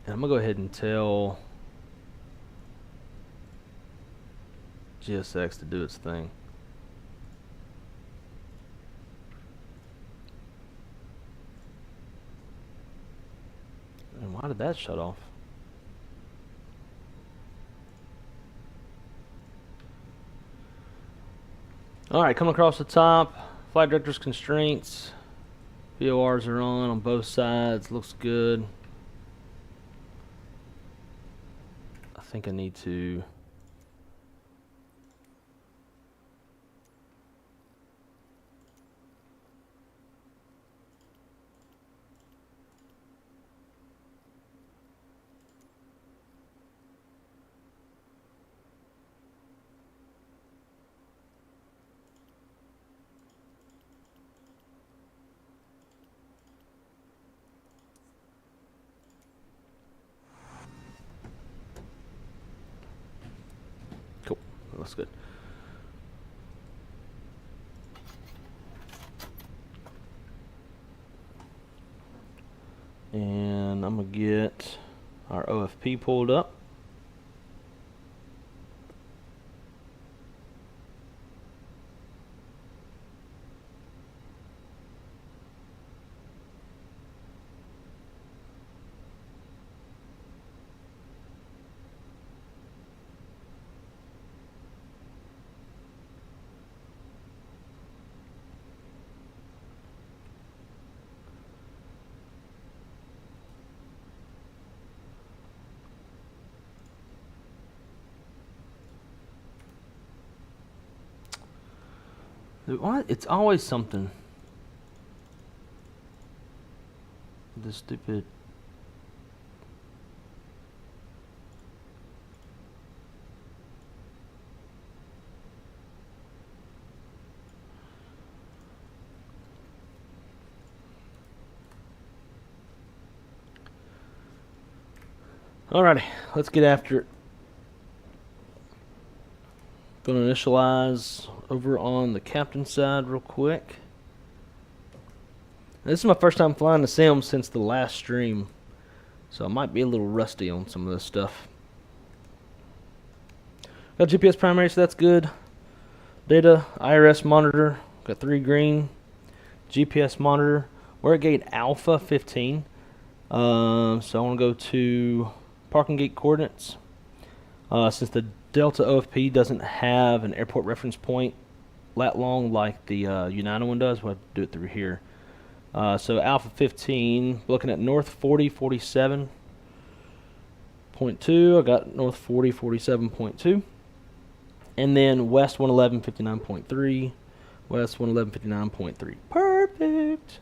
And I'm going to go ahead and tell GSX to do its thing. And why did that shut off? Alright, coming across the top. Flight director's constraints. VORs are on both sides. Looks good. I think I need to... Cool. That looks good. And I'm going to get our OFP pulled up. What? It's always something. This stupid. Alrighty, let's get after it. Going to initialize over on the captain side real quick. This is my first time flying the sim since the last stream, so I might be a little rusty on some of this stuff. Got GPS primary, so that's good. Data, IRS monitor, got 3 green. GPS monitor. We're at gate Alpha 15. So I want to go to parking gate coordinates. Since the Delta OFP doesn't have an airport reference point that long like the United one does, we'll have to do it through here. So Alpha 15, looking at north 40, 47.2. I got north 40, 47.2. And then west 111, 59.3. West 111, 59.3. Perfect.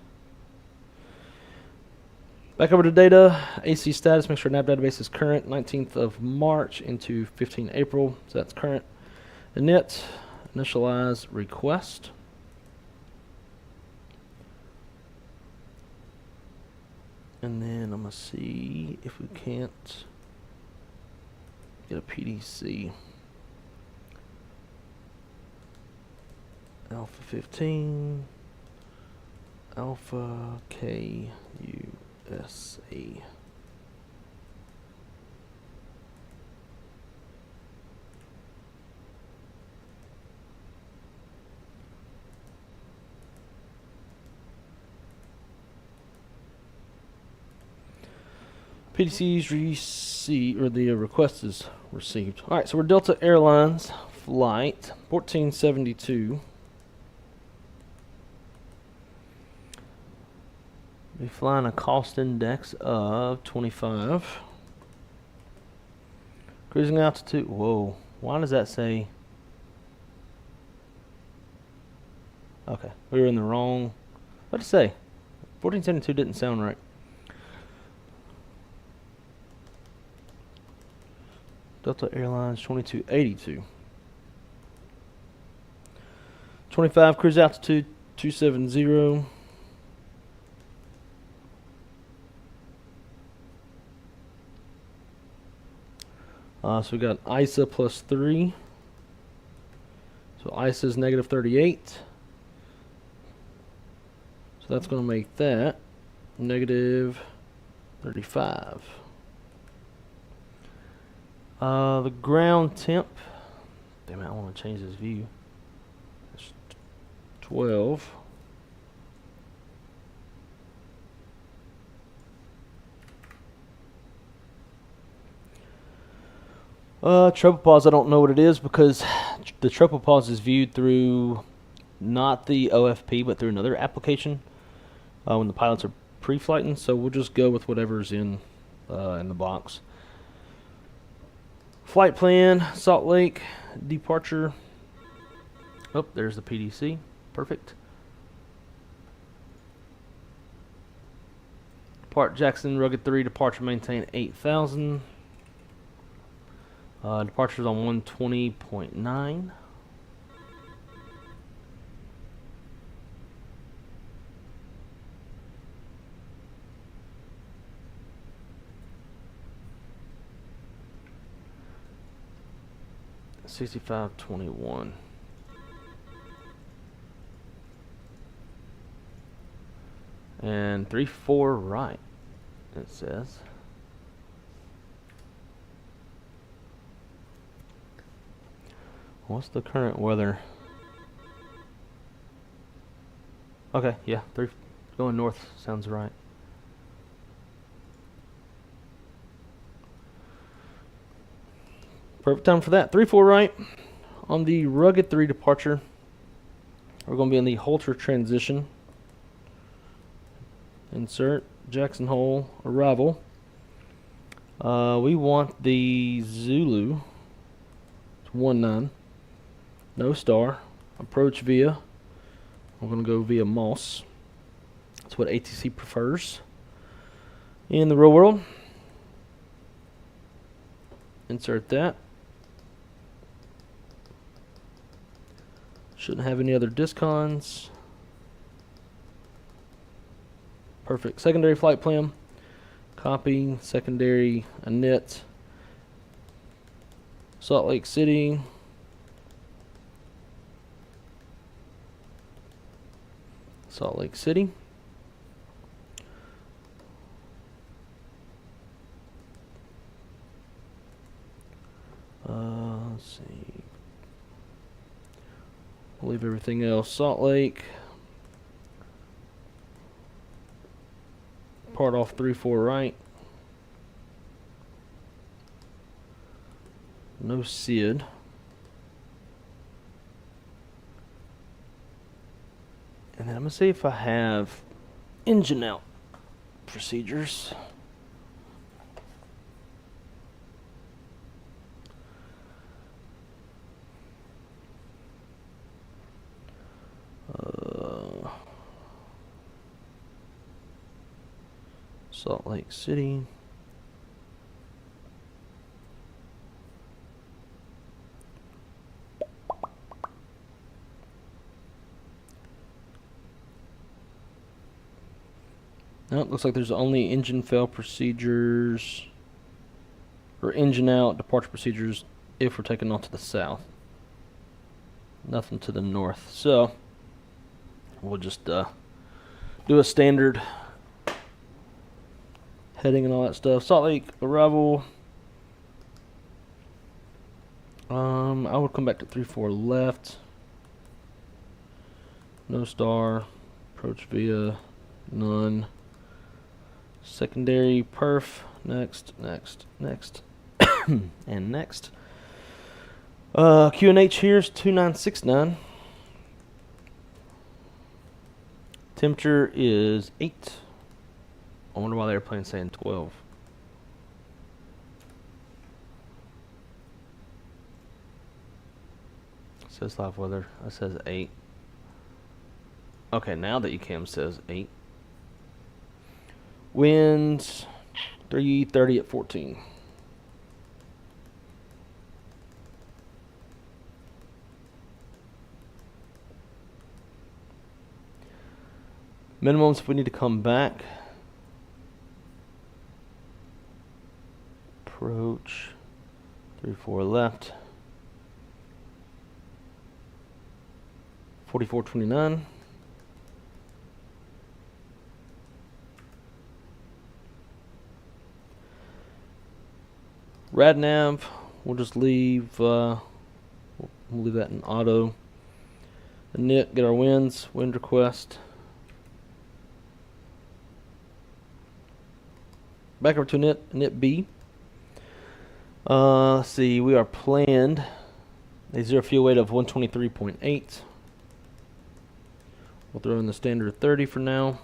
Back over to data. AC status, make sure nav database is current. 19th of March into 15 April. So that's current. Init, initialize request. And then I'm going to see if we can't get a PDC. Alpha 15. Alpha KUXIU. PDC's received, or the request is received. Alright, so we're Delta Airlines flight 1472. We're flying a cost index of 25. Cruising altitude. Whoa. Why does that say? Okay. We were in the wrong. What did it say? 1472 didn't sound right. Delta Airlines 2282. 25 cruise altitude 270. So we got ISA plus 3. So ISA is negative 38. So that's going to make that negative 35. The ground temp. Damn it, I want to change this view. It's 12. Tropopause, I don't know what it is because the tropopause is viewed through not the OFP but through another application when the pilots are pre-flighting. So we'll just go with whatever's in the box. Flight plan, Salt Lake, departure. Oh, there's the PDC. Perfect. Depart Jackson, Rugged 3, departure maintain 8,000. Departure's on 120.9. $65.21. And 34 right, it says. What's the current weather? Okay, yeah, going north sounds right. Perfect time for that. 3-4 right. On the Rugged 3 departure, we're going to be in the Holter transition. Insert Jackson Hole arrival. We want the Zulu. It's 19. No star. Approach via. We're going to go via Moss. That's what ATC prefers. In the real world. Insert that. Shouldn't have any other discons. Perfect. Secondary flight plan. Copy. Secondary init. Salt Lake City. Salt Lake City. Let's see. We'll leave everything else. Salt Lake. Part off 3-4 right. No SID. And then I'm gonna see if I have engine out procedures. Salt Lake City. Nope, looks like there's only engine fail procedures, or engine out departure procedures if we're taking off to the south. Nothing to the north. So we'll just do a standard heading and all that stuff. Salt Lake arrival. I would come back to 3-4 left. No star. Approach via none. Secondary perf. Next. And next. QNH here's 2969. Temperature is 8. I wonder why the airplane's saying 12. It says live weather. It says 8. Okay, now the ECAM says 8. Winds 330 at 14. Minimums if we need to come back. Approach 3-4 left. 4429. Rad nav, we'll just leave. We'll leave that in auto. The NIT, get our winds, wind request. Back over to NIT B. Let's see, we are planned a zero fuel weight of 123.8. We'll throw in the standard 30 for now.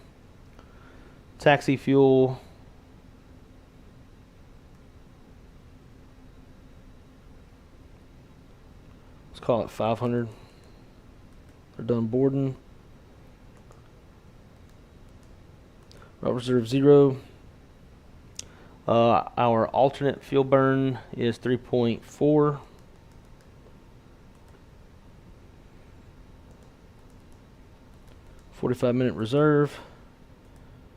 Taxi fuel. Let's call it 500. We're done boarding. Route reserve 0. Our alternate fuel burn is 3.4. "45-minute reserve.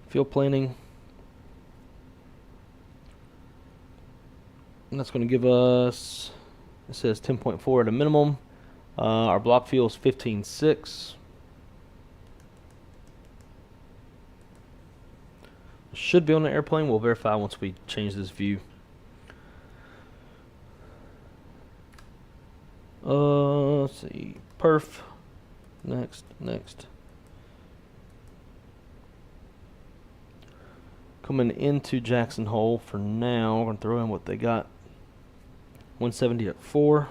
Fuel planning. And that's going to give us, it says 10.4 at a minimum. Our block fuel is 15.6. Should be on the airplane. We'll verify once we change this view. Let's see. Perf. Next. Coming into Jackson Hole for now. We're going to throw in what they got. 170 at 4.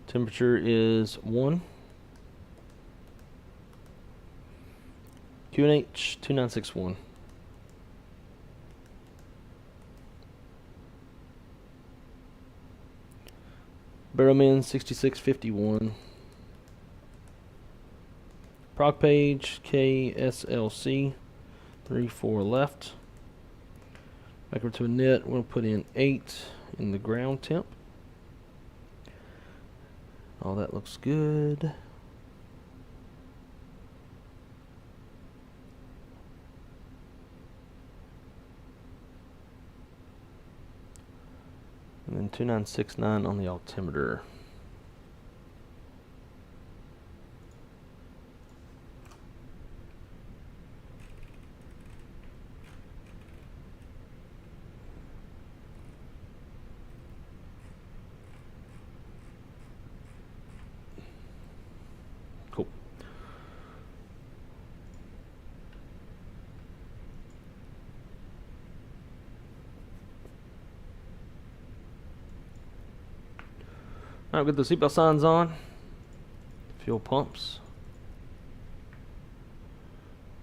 Temperature is 1. QNH 2961. Barrowman 6651. Prog page Kslc 3-4 left. Back over to a NIT. We'll put in 8 in the ground temp. All that looks good. And then 2969 on the altimeter. Cool. Alright, get the seatbelt signs on. Fuel pumps.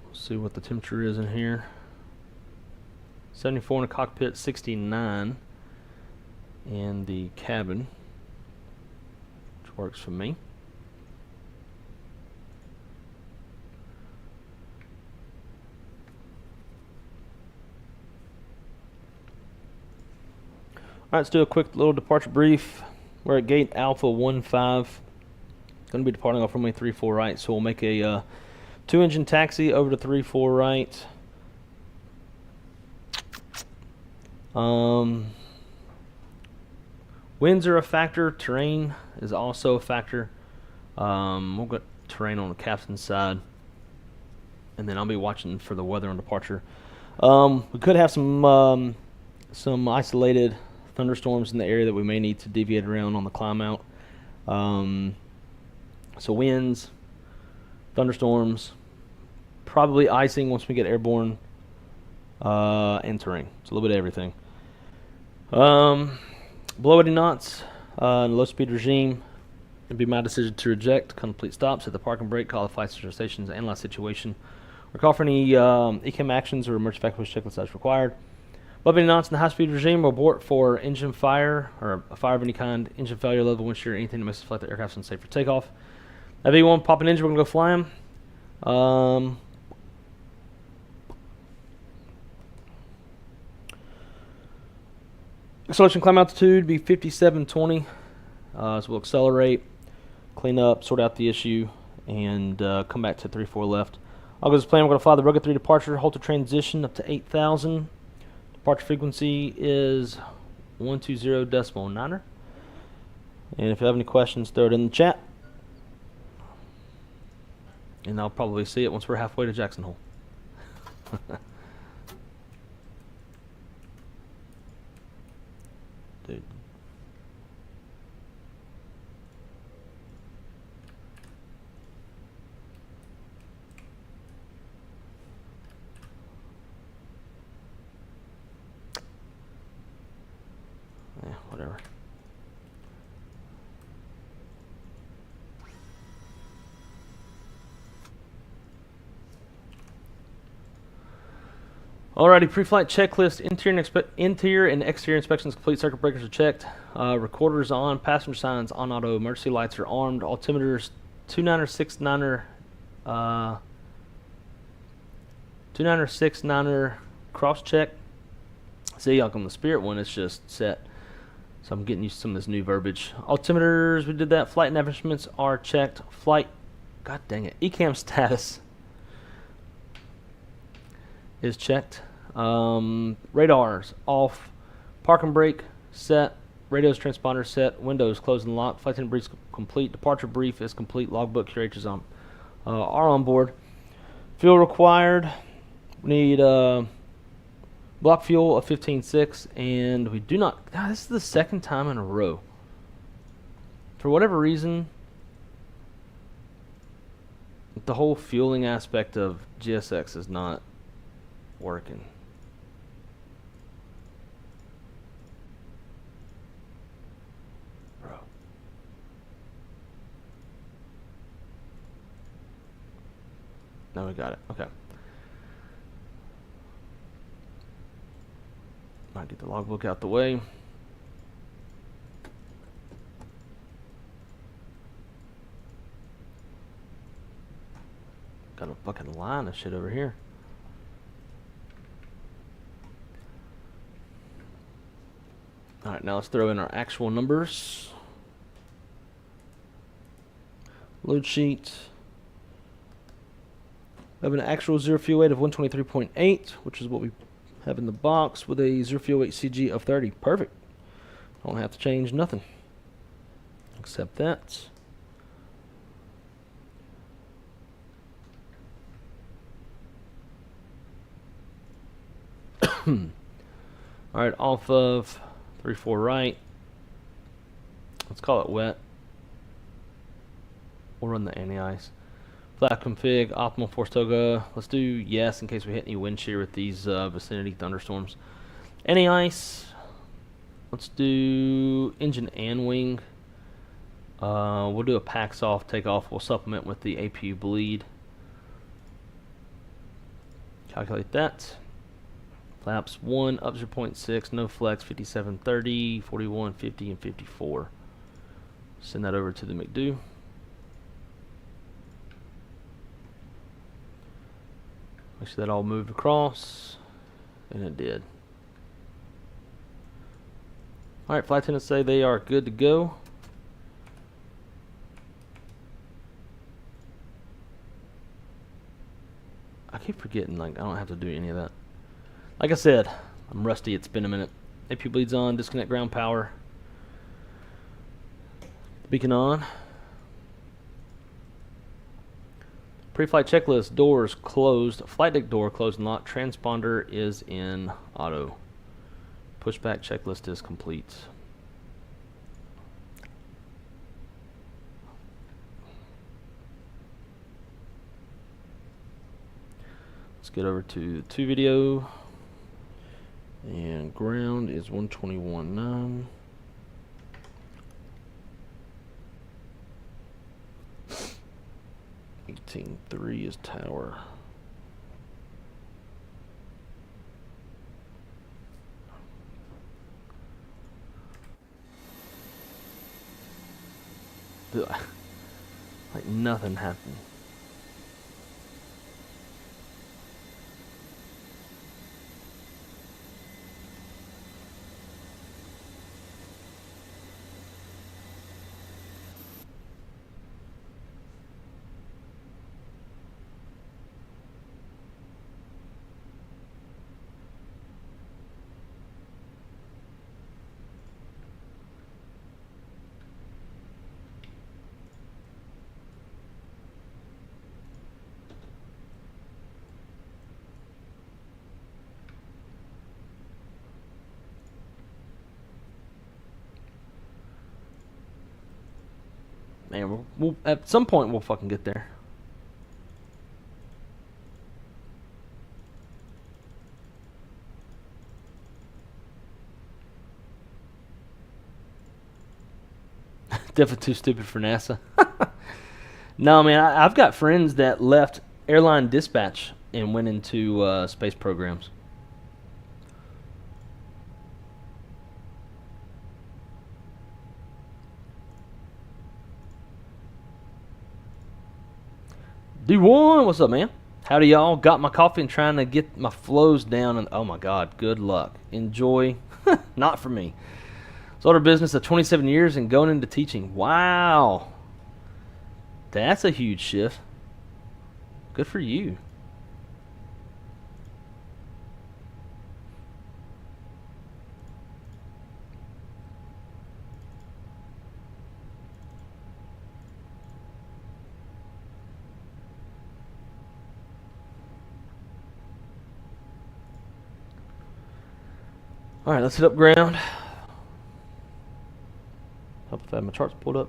Let's see what the temperature is in here. 74 in the cockpit, 69 in the cabin, which works for me. Alright, let's do a quick little departure brief. We're at gate Alpha 15. Going to be departing off runway 34 right, so we'll make a 2-engine taxi over to 34 right. Winds are a factor. Terrain is also a factor. We'll get terrain on the captain's side, and then I'll be watching for the weather on departure. We could have some isolated thunderstorms in the area that we may need to deviate around on the climb out. So winds, thunderstorms, probably icing once we get airborne, and terrain. It's a little bit of everything. Below 80 knots in low speed regime. It'd be my decision to reject, complete stops at the parking brake, call the flight stations, analyze situation, or call for any ECAM actions or emergency factors checklist as required. Above 80 knots in the high speed regime, we'll abort for engine fire or a fire of any kind, engine failure, level, wind shear, anything that makes the flight the aircraft's unsafe for takeoff. At V1, pop an engine, we're going to go fly him. Acceleration climb altitude be 5720. So we'll accelerate, clean up, sort out the issue, and come back to 34 left. I'll go as planned. We're going to fly the Rugged 3 departure, hold to transition up to 8,000. Departure frequency is 120.9. And if you have any questions, throw it in the chat. And I'll probably see it once we're halfway to Jackson Hole. Dude. Yeah, whatever. Alrighty, pre-flight checklist. Interior and exterior inspections complete. Circuit breakers are checked. Recorders on. Passenger signs on auto. Emergency lights are armed. Altimeters 29er, 69er, 29er, 69er cross check. See, like on the Spirit one, it's just set. So I'm getting used to some of this new verbiage. Altimeters, we did that. Flight nav instruments are checked. Flight, god dang it, ECAM status is checked. Radars off. Parking brake set. Radios transponder set. Windows closed and locked. Flight attendant brief complete. Departure brief is complete. Logbook curators are on board. Fuel required. We need block fuel of 15.6, and we do not. God, this is the second time in a row. For whatever reason, the whole fueling aspect of GSX is not working. Bro. Now we got it. Okay. Might get the logbook out the way. Got a fucking line of shit over here. Alright, now let's throw in our actual numbers. Load sheet. We have an actual zero fuel weight of 123.8, which is what we have in the box, with a zero fuel weight CG of 30. Perfect. Don't have to change nothing. Accept that. Alright, off of 34 right. Let's call it wet. We'll run the anti-ice. Flat config, optimal force toga. Let's do yes in case we hit any wind shear with these vicinity thunderstorms. Anti-ice. Let's do engine and wing. We'll do a packs off, take off. We'll supplement with the APU bleed. Calculate that. Flaps 1, up 0.6, no flex, 5730, 41, 50, and 54. Send that over to the McDo. Make sure that all moved across, and it did. Alright, flight attendants say they are good to go. I keep forgetting, like, I don't have to do any of that. Like I said, I'm rusty, it's been a minute. AP bleeds on, disconnect ground power. Beacon on. Pre-flight checklist, doors closed, flight deck door closed and locked, transponder is in auto. Pushback checklist is complete. Let's get over to the 2 video. And ground is 121.9. .3 is tower. Dude, like nothing happened. Man, we'll at some point we'll fucking get there. Definitely too stupid for NASA. No, man, I've got friends that left airline dispatch and went into space programs. D1, what's up, man? Howdy, y'all. Got my coffee and trying to get my flows down. And oh my God, good luck. Enjoy. Not for me. Sold our business of 27 years and going into teaching. Wow. That's a huge shift. Good for you. All right, let's hit up ground. Hope if I have my charts pulled up.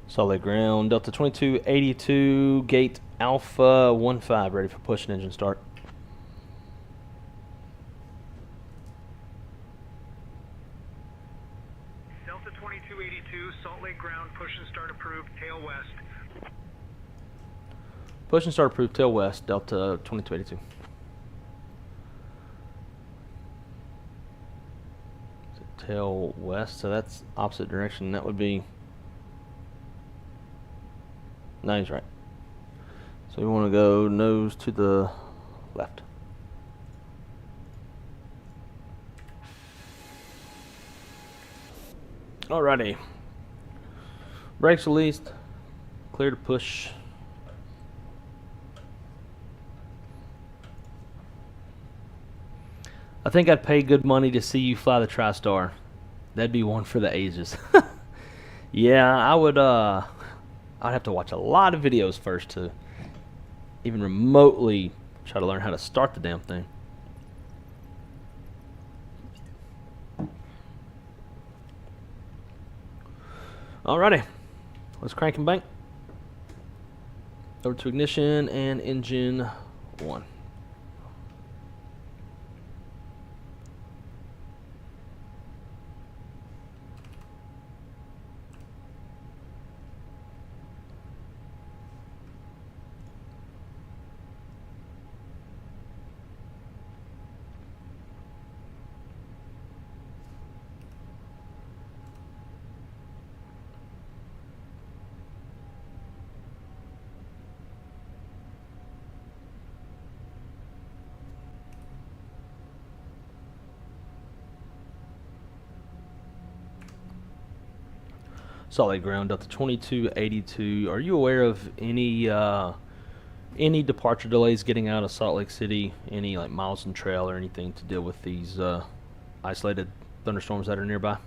Solid ground, Delta 2282, gate Alpha 15, ready for push and engine start. Delta 2282, Salt Lake ground, push and start approved, tail west. Push and start approved, tail west, Delta 2282. So tail west, so that's opposite direction. That would be... No, he's right. So we want to go nose to the left. Alrighty. Brakes released. Clear to push. I think I'd pay good money to see you fly the TriStar. That'd be one for the ages. Yeah, I would I'd have to watch a lot of videos first to even remotely try to learn how to start the damn thing. Alrighty, let's crank and bank. Over to ignition and engine 1. Solid ground, Delta 2282. Are you aware of any departure delays getting out of Salt Lake City? Any like miles in trail or anything to deal with these isolated thunderstorms that are nearby?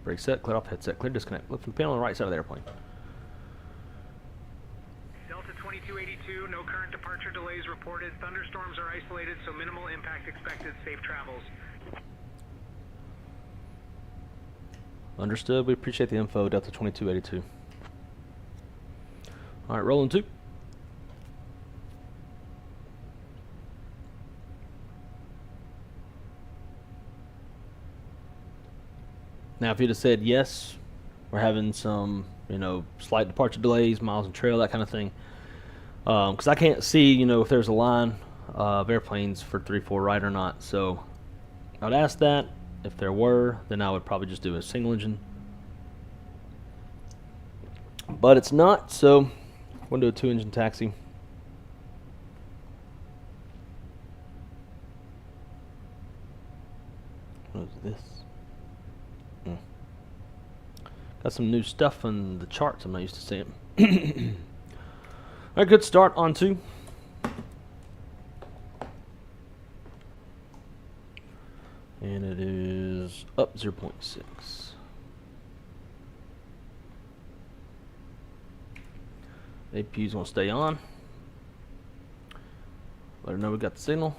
Brake set, clear off, headset, clear, disconnect. Look from the panel on the right side of the airplane. Delta 2282, no current departure delays reported. Thunderstorms are isolated, so minimal impact expected. Safe travels. Understood. We appreciate the info, Delta 2282. All right, rolling 2. Now, if you'd have said yes, we're having some, slight departure delays, miles in trail, that kind of thing. Because I can't see, if there's a line of airplanes for 3-4 right or not. So I would ask that. If there were, then I would probably just do a single engine. But it's not, so I'm going to do a 2-engine taxi. What is this? Got some new stuff on the charts I'm not used to seeing. Alright, good start on 2. And it is up 0.6. APU's gonna stay on. Let her know we got the signal.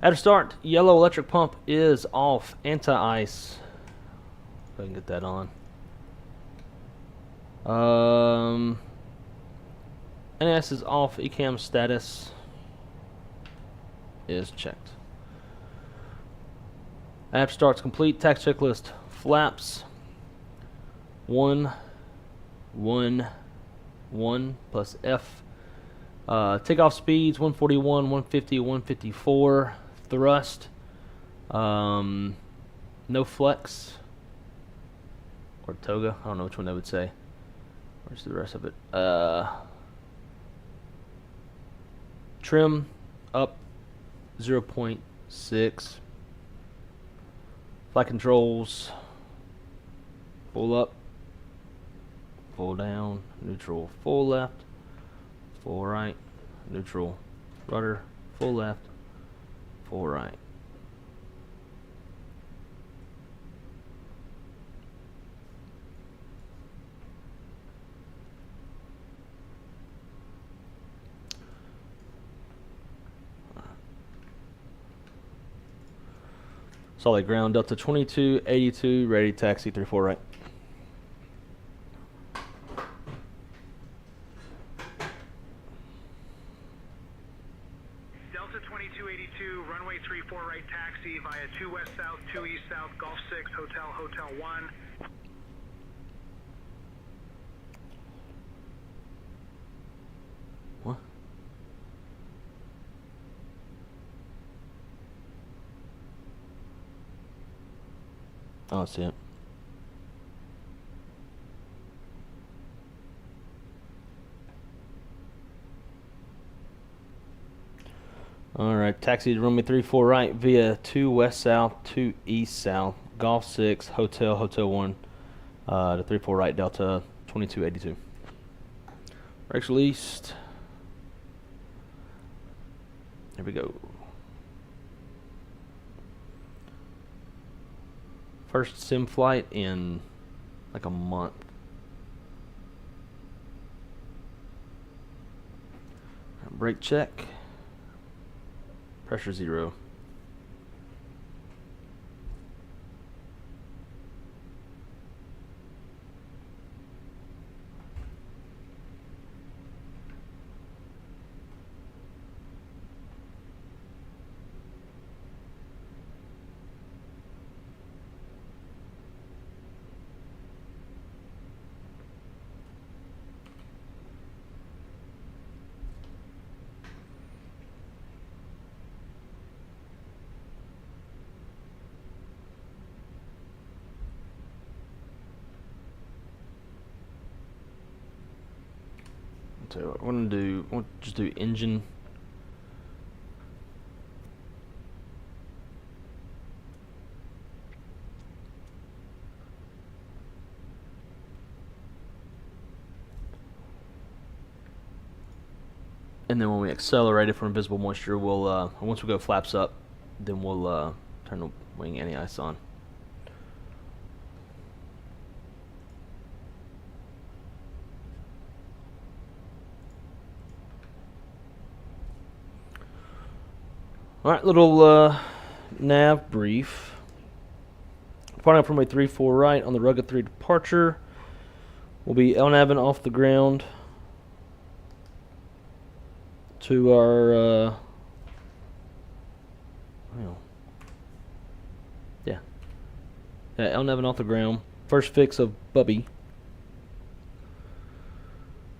At a start, yellow electric pump is off. Anti-ice. If I can get that on. NAS is off. ECAM status is checked. App starts complete. Tax checklist. Flaps 1, 1, 1 plus F. Takeoff speeds 141, 150, 154. Thrust. No flex. Or toga. I don't know which one they would say. Where's the rest of it? Trim up 0.6. Flight controls. Full up. Full down. Neutral. Full left. Full right. Neutral. Rudder. Full left. Full right. Solid ground, Delta 2282, ready taxi 34 right. Delta 2282, runway 34 right taxi via 2 west south, 2 east south, Golf 6, Hotel, Hotel 1. What? Oh, I see it. Alright, taxi to runway 34 right via 2 west south, 2 east south, Golf 6, Hotel, Hotel 1, to 34 right, Delta 2282. Brakes released. There we go. First sim flight in like a month. Brake check. Pressure 0. So we'll just do engine. And then when we accelerate it from invisible moisture, we'll once we go flaps up, then we'll turn the wing anti-ice on. All right, little nav brief. Departing from runway 34 right on the rugged 3 departure. We'll be LNAVing off the ground to our LNAVing off the ground. First fix of Bubby.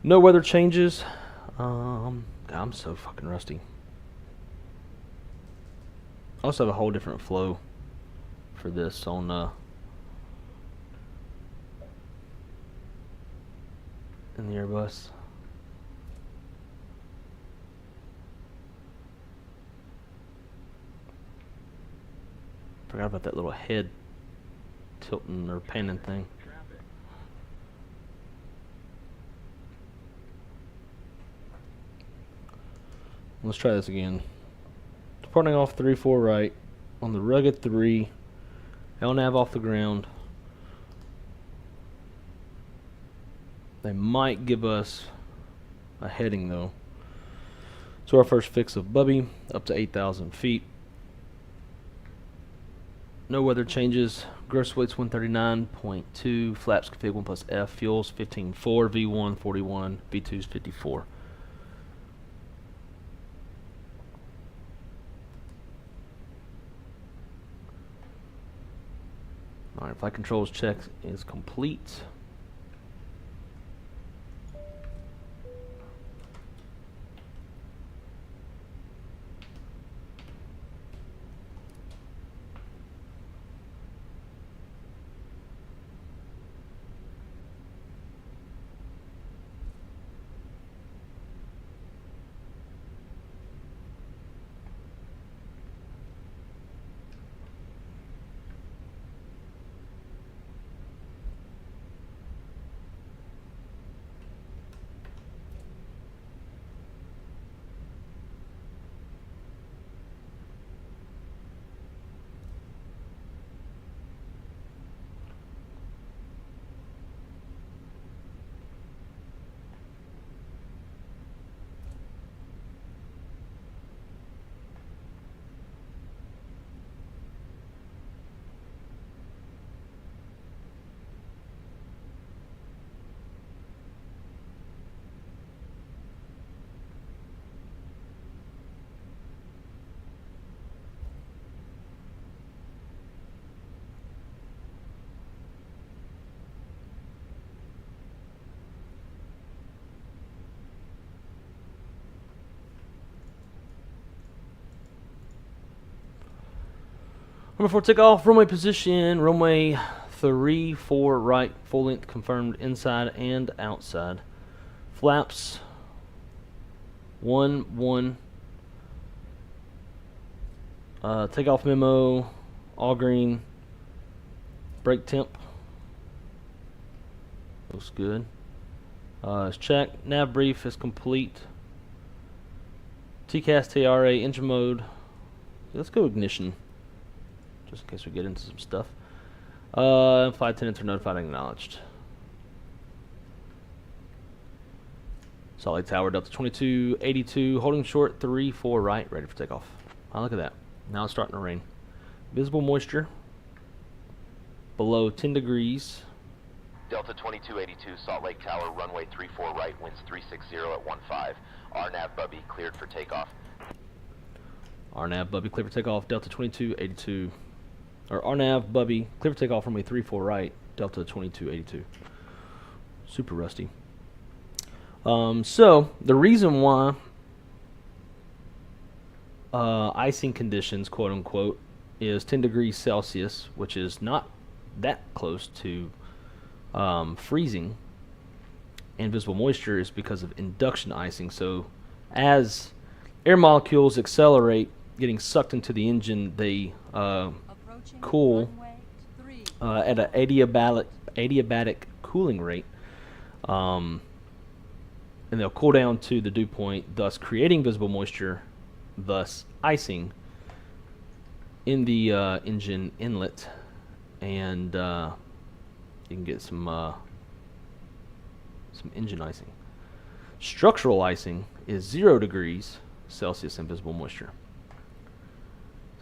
No weather changes. God, I'm so fucking rusty. I also have a whole different flow for this on in the Airbus. Forgot about that little head tilting or panning thing. Let's try this again. Departing off 3-4 right on the rugged 3, LNAV off the ground. They might give us a heading though. So our first fix of Bubby up to 8,000 feet. No weather changes. Gross weight's 139.2. Flaps config 1 plus F. Fuels 15.4. V1 41. V2's 54. Alright, flight controls check is complete. Before takeoff, runway position, runway 3-4 right, full length confirmed inside and outside. Flaps 1-1. Takeoff memo, all green. Brake temp looks good. It's checked. Nav brief is complete. TCAS TRA engine mode. Let's go ignition, just in case we get into some stuff. Flight attendants are notified and acknowledged. Salt Lake Tower, Delta 2282, holding short 3-4 right, ready for takeoff. Oh, look at that. Now it's starting to rain. Visible moisture below 10 degrees. Delta 2282, Salt Lake Tower, runway 34 right, winds 360 at 15. RNAV Bubby cleared for takeoff. RNAV Bubby cleared for takeoff, Delta 2282. Or RNAV Bubby cleared for takeoff, runway 34 right, Delta 2282. Super rusty. So the reason why icing conditions, quote unquote, is 10 degrees Celsius, which is not that close to freezing, and visible moisture is because of induction icing. So as air molecules accelerate, getting sucked into the engine, they cool at an adiabatic cooling rate, and they'll cool down to the dew point, thus creating visible moisture, thus icing in the engine inlet, and you can get some engine icing. Structural icing is 0 degrees Celsius and visible moisture.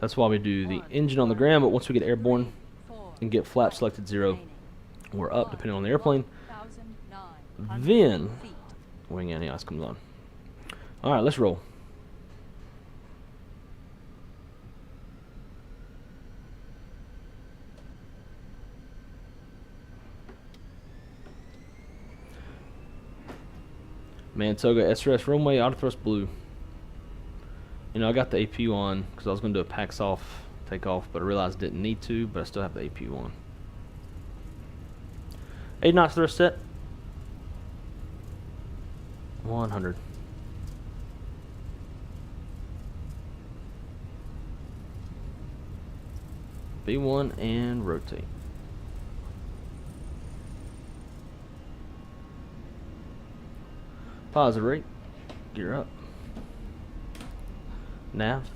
That's why we do the engine on the ground, but once we get airborne and get flap selected 0 or up, depending on the airplane, then wing anti-ice comes on. Alright, let's roll. Mantoga SRS runway auto thrust blue. You know, I got the APU on because I was going to do a packs off takeoff, but I realized I didn't need to, but I still have the APU on. 8 knots thrust set. 100. B1 and rotate. Positive rate. Gear up. Nav.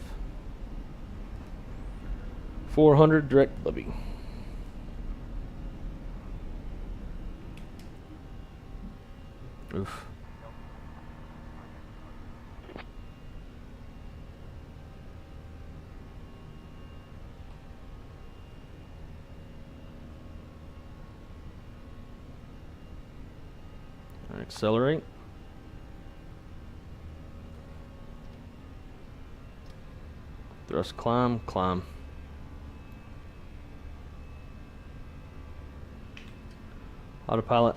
400 direct lobby. Oof. Accelerate. Thrust climb, climb. Autopilot.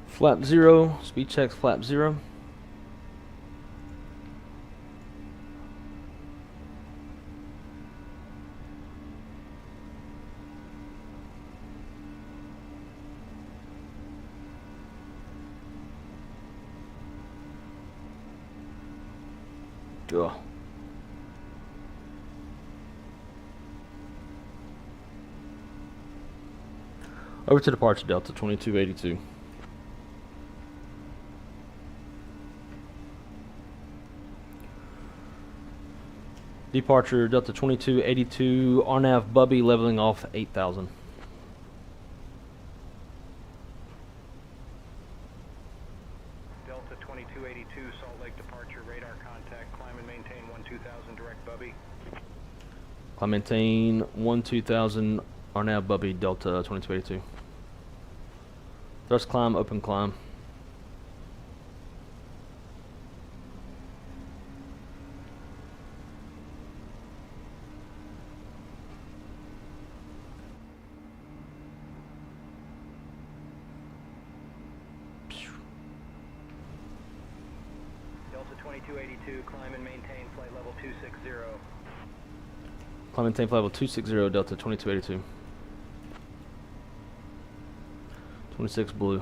Flap 0, speed checks flap 0. Ugh. Over to departure Delta 2282. Departure Delta 2282, RNAV Bubby leveling off 8,000. Delta 2282, Salt Lake departure, radar contact, climb and maintain 12000 direct Bubby. Climb maintain 12000 RNAV Bubby Delta 2282. Thrust climb, open climb. Delta 2282, climb and maintain flight level 260. Climb maintain flight level 260 Delta 2282. 26 blue.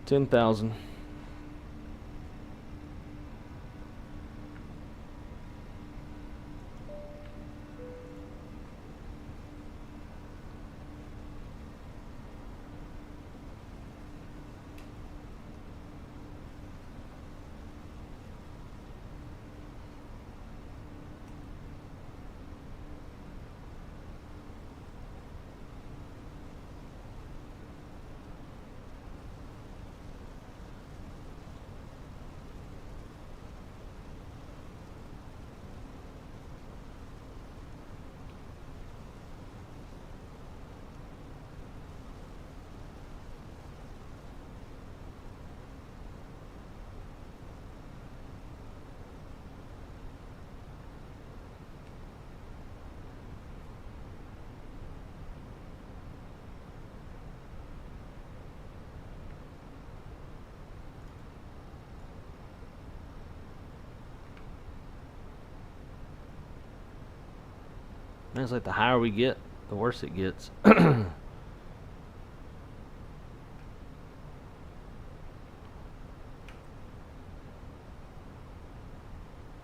$10,000. Man, it's like the higher we get, the worse it gets.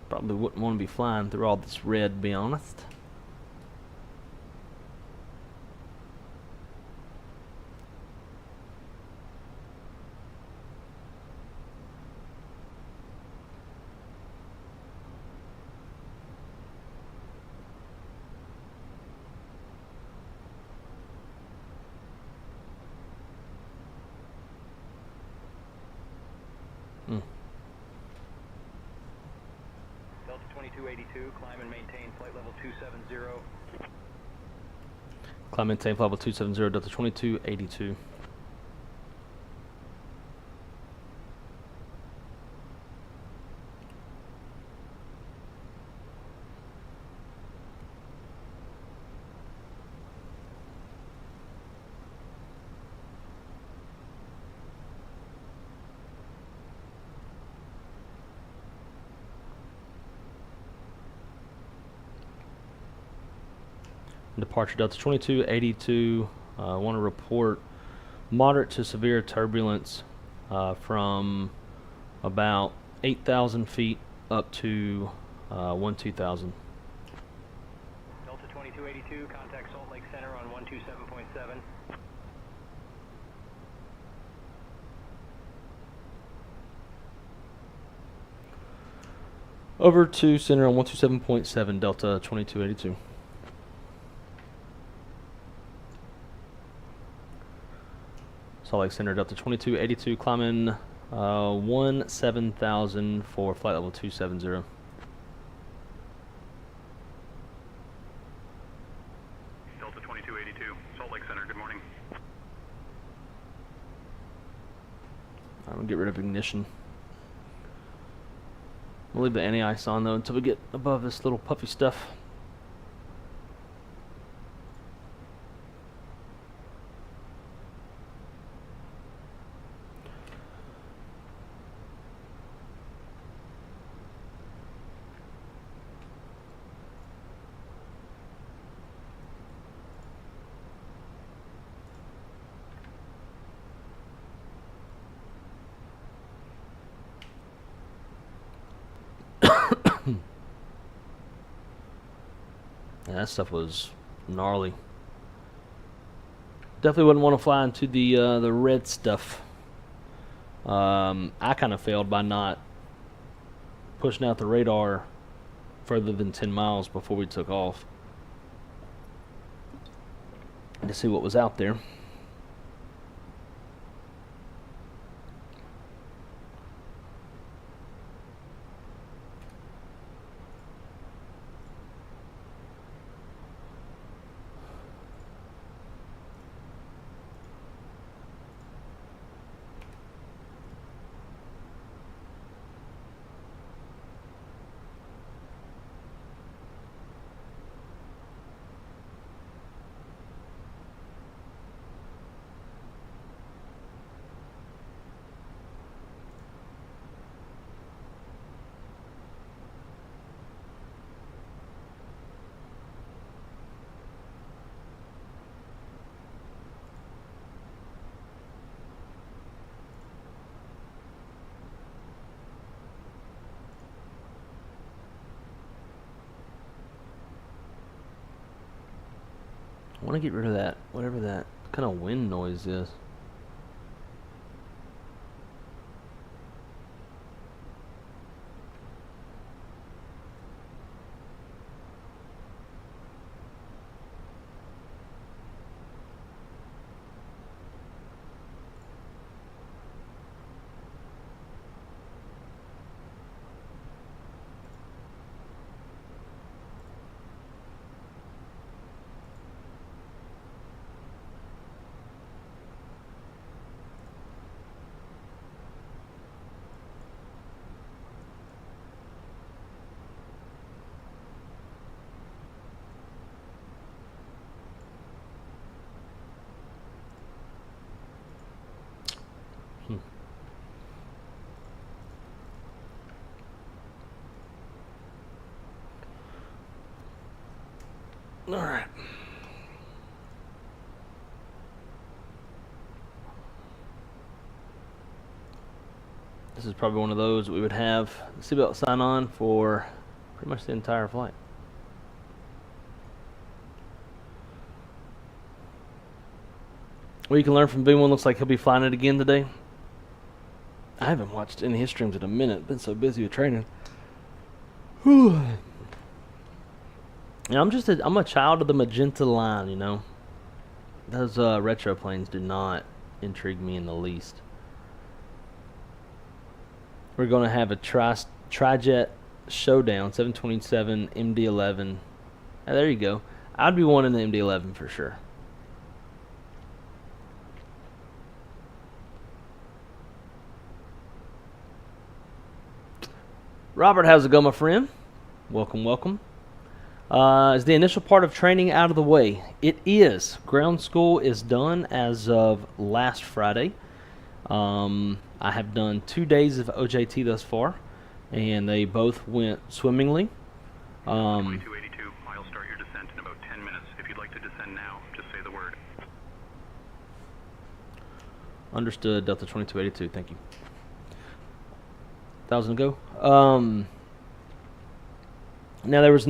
Probably wouldn't want to be flying through all this red, to be honest. Delta 2282, climb and maintain flight level 270. Climb and maintain flight level 270, Delta 2282. Departure Delta 2282. I want to report moderate to severe turbulence from about 8,000 feet up to 12,000. Delta 2282, contact Salt Lake Center on 127.7. Over to center on 127.7, Delta 2282. Salt Lake Center, Delta 2282, climbing 17,000 for flight level 270. Delta 2282, Salt Lake Center, good morning. I'm going to get rid of ignition. We'll leave the anti-ice on though until we get above this little puffy stuff. Yeah, that stuff was gnarly. Definitely wouldn't want to fly into the red stuff. I kind of failed by not pushing out the radar further than 10 miles before we took off to see what was out there. I want to get rid of that, whatever that kind of wind noise is. All right. This is probably one of those we would have the seatbelt sign on for pretty much the entire flight. What you can learn from B1 looks like he'll be flying it again today. I haven't watched any of his streams in a minute. Been so busy with training. Whew. Yeah, I'm a child of the magenta line, you know. Those retro planes do not intrigue me in the least. We're going to have a tri-jet showdown, 727 MD-11. Ah, there you go. I'd be wanting the MD-11 for sure. Robert, how's it going, my friend? Welcome, welcome. Is the initial part of training out of the way? It is. Ground school is done as of last Friday. I have done 2 days of OJT thus far, and they both went swimmingly. 2282, I'll start your descent in about 10 minutes. If you'd like to descend now, just say the word. Understood, Delta 2282, thank you. 1,000 to go. Now there was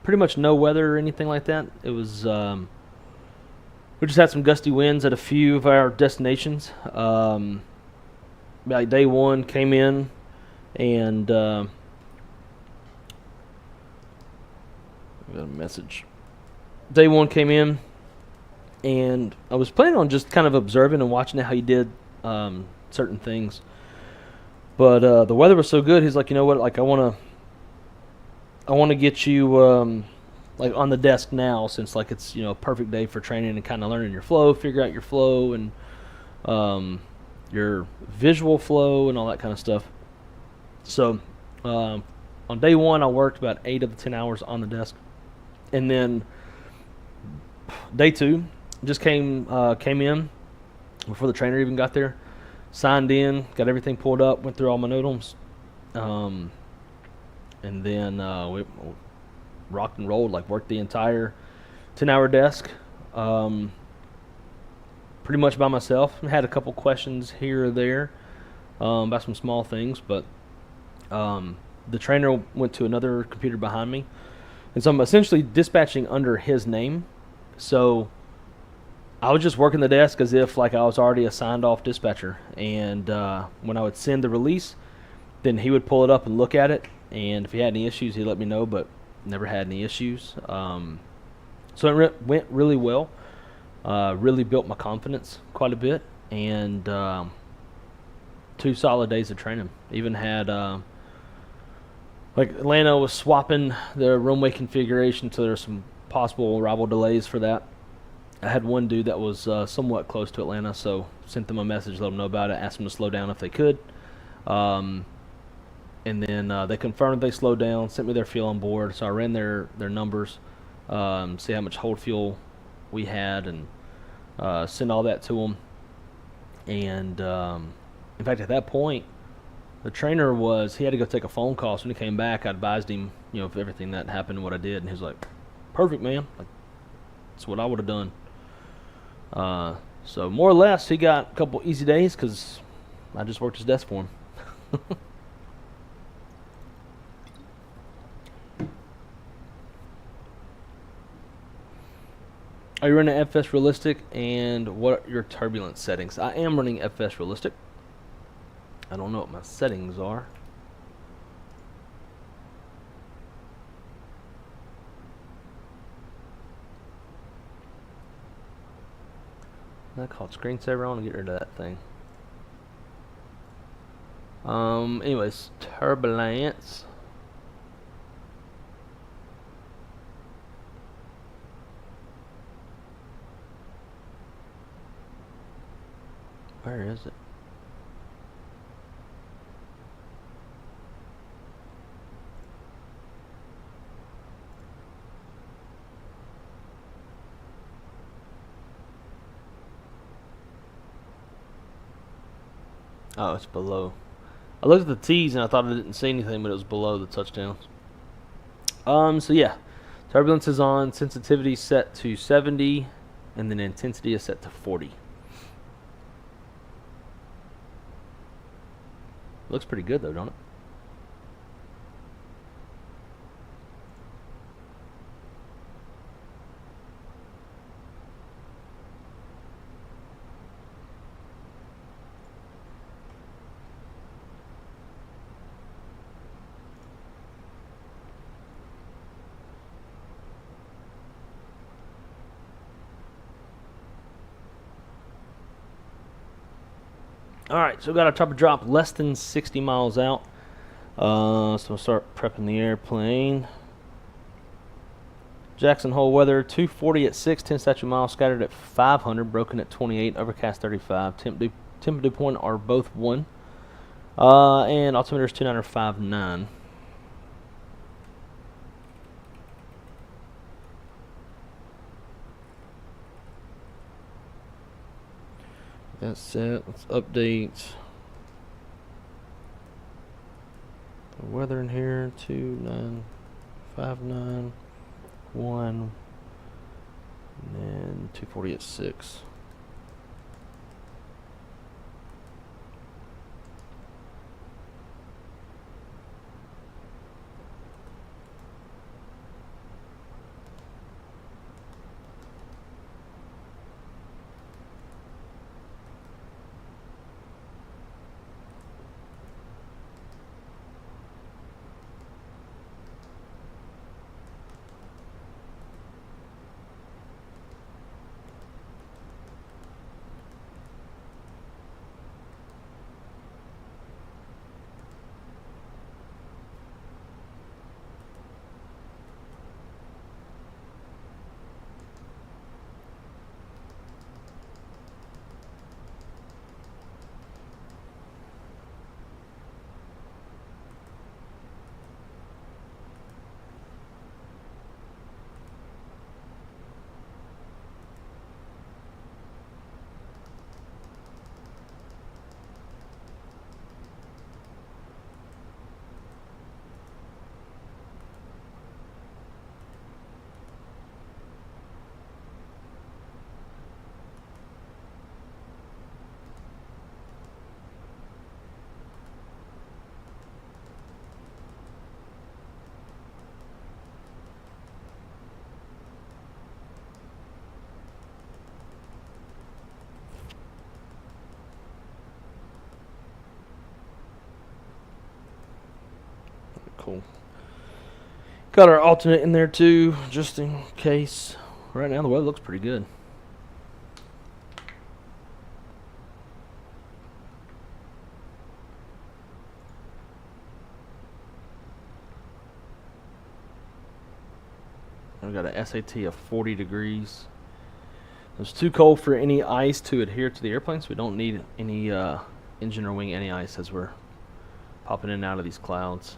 pretty much no weather or anything like that. It was, we just had some gusty winds at a few of our destinations. Like day one came in and, we got a message. Day one came in and I was planning on just kind of observing and watching how he did, certain things. But the weather was so good. He's like, you know what? Like, I want to get you like on the desk now, since like it's, you know, a perfect day for training and kind of learning your flow, figure out your flow and your visual flow and all that kind of stuff. So on day one, I worked about 8 of the 10 hours on the desk, and then day two just came in before the trainer even got there. Signed in, got everything pulled up, went through all my NOTAMs, and then we rocked and rolled, like worked the entire 10-hour desk, pretty much by myself. Had a couple questions here or there about some small things, but the trainer went to another computer behind me, and so I'm essentially dispatching under his name. So I was just working the desk as if like I was already a signed off dispatcher, and when I would send the release, then he would pull it up and look at it, and if he had any issues, he'd let me know, but never had any issues. So it went really well. Really built my confidence quite a bit, and 2 solid days of training. Even had like Atlanta was swapping the runway configuration, so there's some possible arrival delays for that. I had one dude that was somewhat close to Atlanta, so sent them a message, let them know about it, asked them to slow down if they could. And then they confirmed they slowed down, sent me their fuel on board, so I ran their numbers, see how much hold fuel we had, and sent all that to them. And in fact, at that point, the trainer he had to go take a phone call, so when he came back, I advised him, you know, of everything that happened and what I did, and he was like, perfect, man. Like, that's what I would have done. So more or less, he got a couple easy days because I just worked his desk for him. Are you running FS Realistic, and what are your turbulence settings? I am running FS Realistic. I don't know what my settings are. I called screensaver on to get rid of that thing. Anyways, turbulence. Where is it? Oh, it's below. I looked at the T's and I thought I didn't see anything, but it was below the touchdowns. So yeah, Turbulence is on, sensitivity set to 70, and then intensity is set to 40. Looks pretty good though, don't it? Alright, so we got our chopper drop less than 60 miles out. So we'll start prepping the airplane. Jackson Hole weather, 240 at 6, 10 statute miles, scattered at 500, broken at 28, overcast 35. Temp dew point are both 1. And altimeter is 2959. That's it. Let's update the weather in here. 2959 1 and then 240 at 6. Cool. Got our alternate in there too, just in case. Right now the weather looks pretty good. I've got a SAT of 40 degrees. It's too cold for any ice to adhere to the airplane, so we don't need any engine or wing anti-ice as we're popping in and out of these clouds.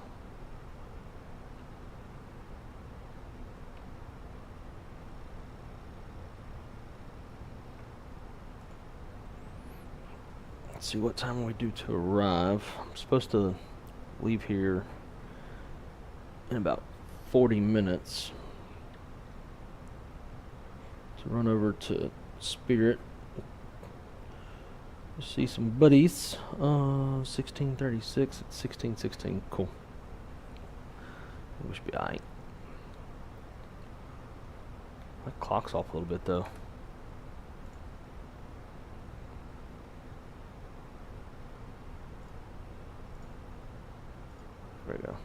Let's see, what time are we due to arrive? I'm supposed to leave here in about 40 minutes to run over to Spirit, see some buddies. 1636 at 1616. Cool. We should be alright. My clock's off a little bit though. There we go.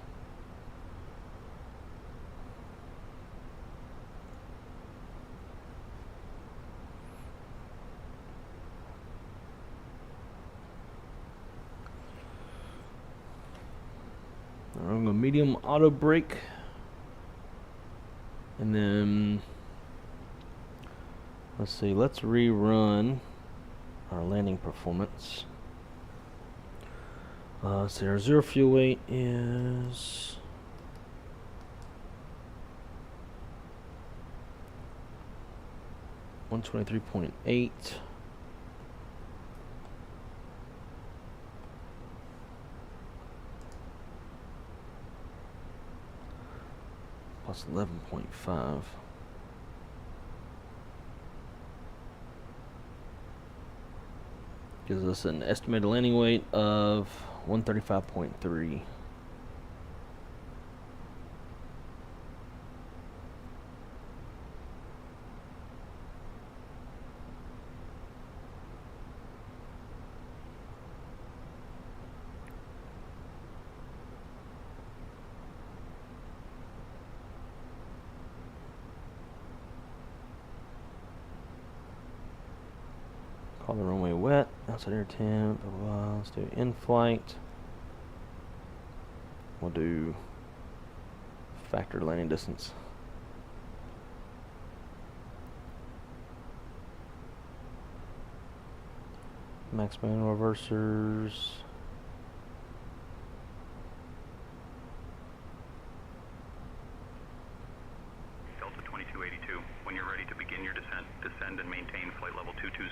I'm going medium auto brake, and then let's see, let's rerun our landing performance. So our zero fuel weight is 123.8. plus 11.5. Gives us an estimated landing weight of 135.3. Call the runway wet, outside air temp, blah, blah, blah. Let's do in-flight. We'll do factor landing distance. Max manual reversers. Delta 2282, when you're ready to begin your descent, descend and maintain flight level 220.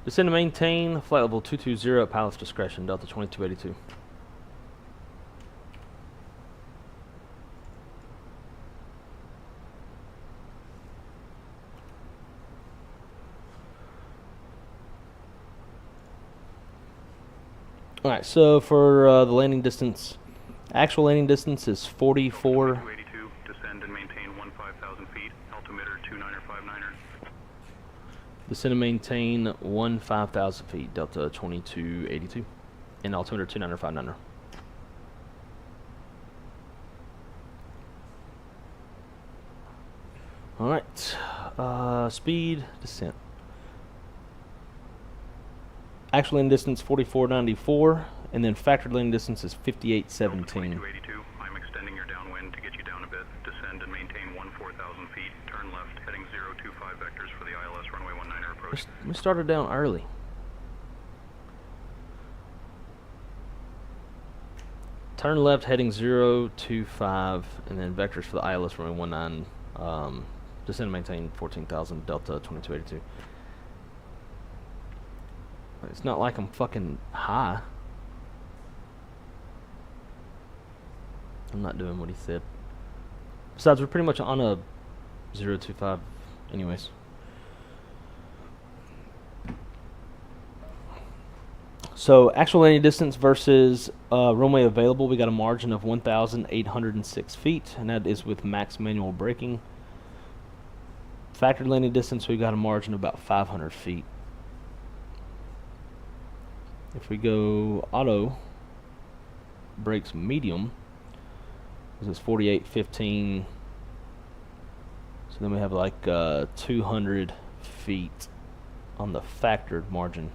Descend and maintain flight level 220 at pilot's discretion, Delta 2282. Alright, so for the landing distance, actual landing distance is 44. 2282, descend and maintain 15,000 feet, altimeter 2959er. Descend and maintain 15,000 feet, Delta 2282, and altimeter 2959er. Alright, speed, descent. Actual landing distance 4494, and then factored landing distance is 5817. 2282, I'm extending your downwind to get you down a bit. Descend and maintain 14,000 feet. Turn left, heading 025 vectors for the ILS runway 19er approach. We started down early. Turn left, heading 025, and then vectors for the ILS runway 19. Descend and maintain 14,000, Delta 2282. It's not like I'm fucking high. I'm not doing what he said. Besides, we're pretty much on a 025 anyways. So, actual landing distance versus runway available, we got a margin of 1,806 feet, and that is with max manual braking. Factored landing distance, we got a margin of about 500 feet. If we go auto, brakes medium, this is 48.15. So then we have like 200 feet on the factored margin.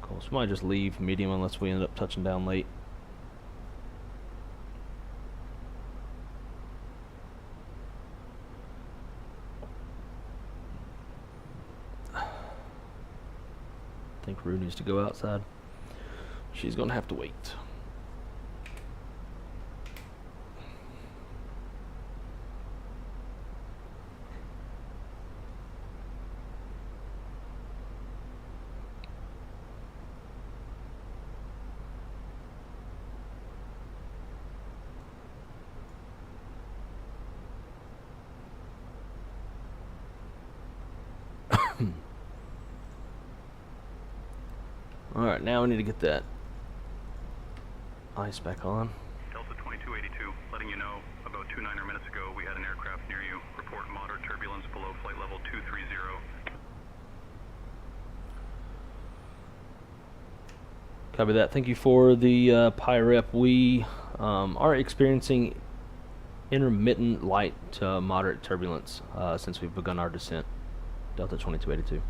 Cool. So we might just leave medium unless we end up touching down late. I think Rue needs to go outside. She's gonna have to wait. Alright, now we need to get that ice back on. Delta 2282, letting you know, about 29 minutes ago we had an aircraft near you. Report moderate turbulence below flight level 230. Copy that. Thank you for the PIREP. We are experiencing intermittent light to moderate turbulence since we've begun our descent. Delta 2282.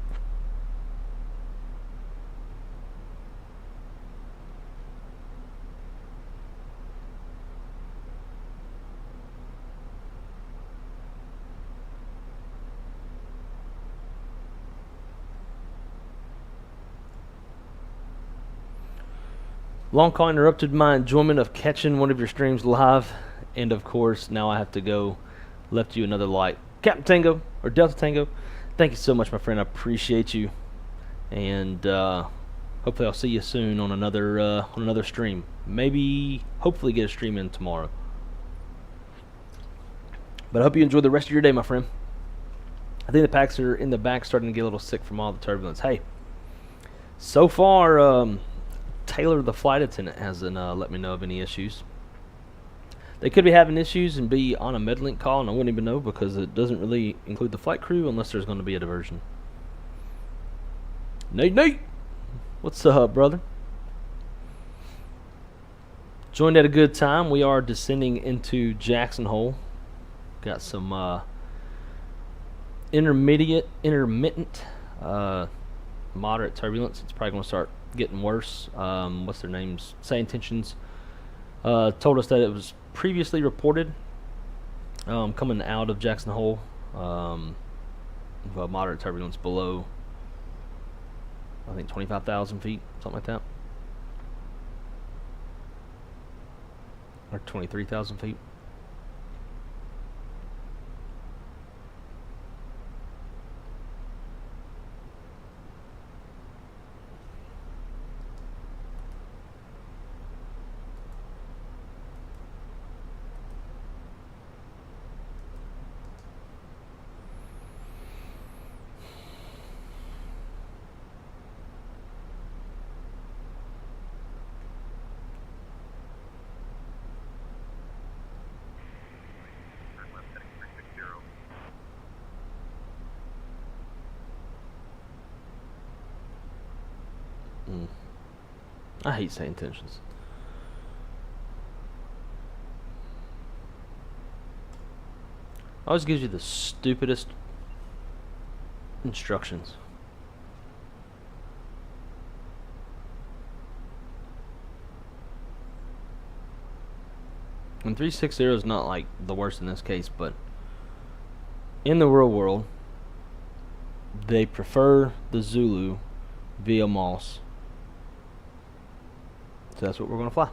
Long call interrupted my enjoyment of catching one of your streams live, and of course now I have to go. Left you another light. Captain Tango, or Delta Tango, thank you so much, my friend. I appreciate you. And hopefully I'll see you soon on another stream. Maybe, hopefully, get a stream in tomorrow. But I hope you enjoy the rest of your day, my friend. I think the packs are in the back starting to get a little sick from all the turbulence. Hey, so far, Taylor, the flight attendant, hasn't let me know of any issues. They could be having issues and be on a Medlink call, and I wouldn't even know because it doesn't really include the flight crew unless there's going to be a diversion. Nate! What's up, brother? Joined at a good time. We are descending into Jackson Hole. Got some intermittent, moderate turbulence. It's probably going to start getting worse. What's their names? Say Intentions told us that it was previously reported coming out of Jackson Hole with moderate turbulence below, I think, 25,000 feet, something like that. Or 23,000 feet. I hate Say Intentions. Always gives you the stupidest instructions. And 360 is not like the worst in this case, but in the real world, they prefer the Zulu via Moss. So that's what we're going to fly.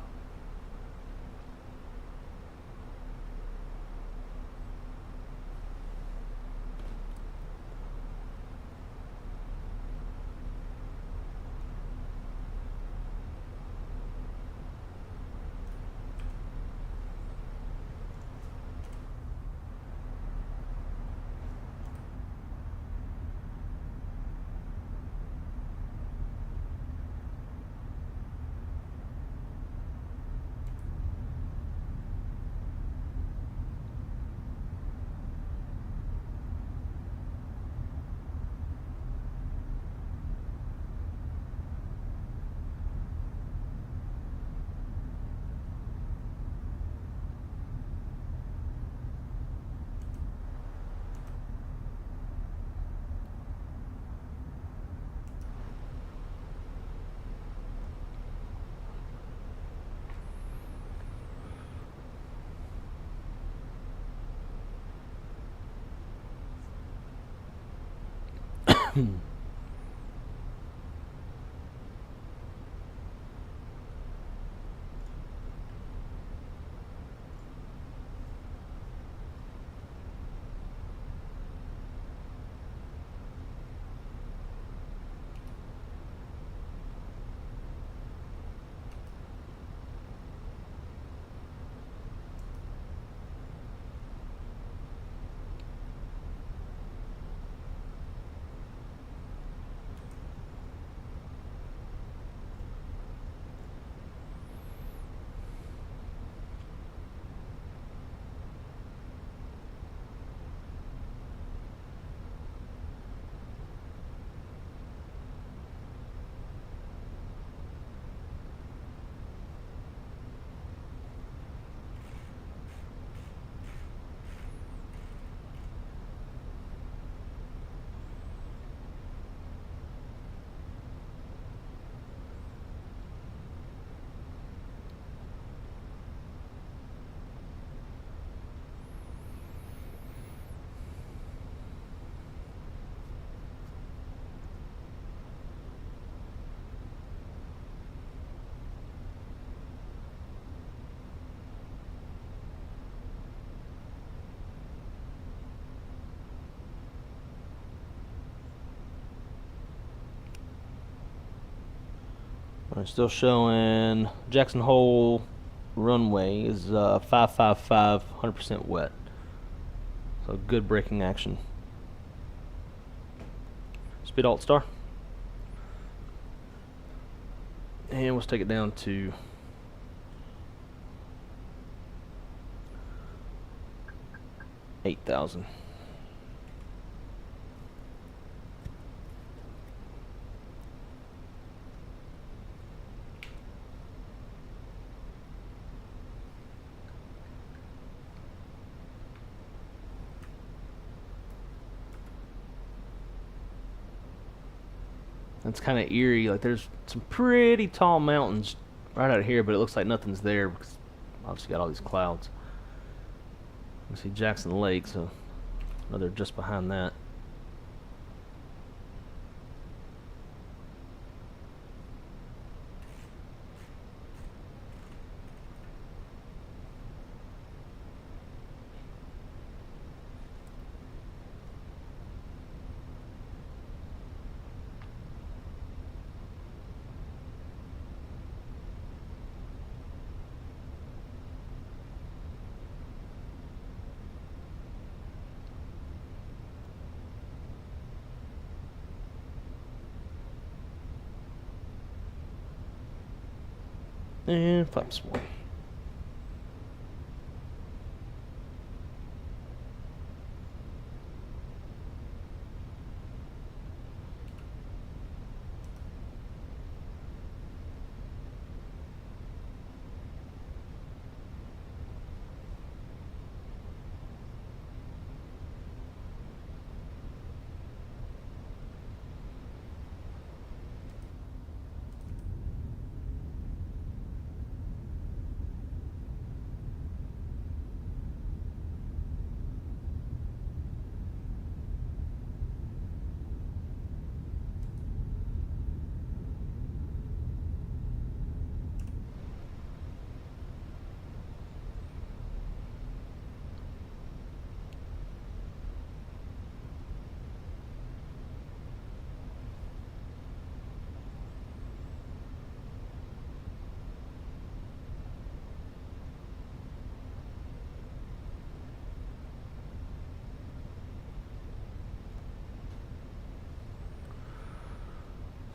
We're still showing Jackson Hole runway is 555, 100% wet. So good braking action. Speed alt star. And let's take it down to 8,000. It's kind of eerie. Like there's some pretty tall mountains right out here, but it looks like nothing's there because obviously got all these clouds. You see Jackson Lake, so another just behind that. And flap some more.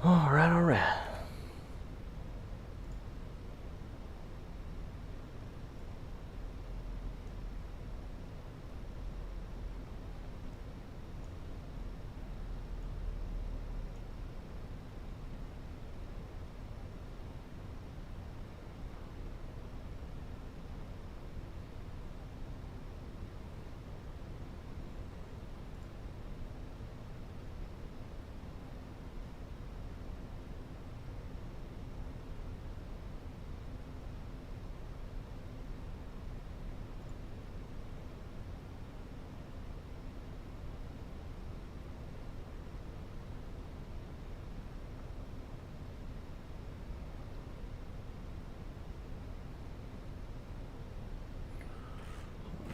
All right, all right.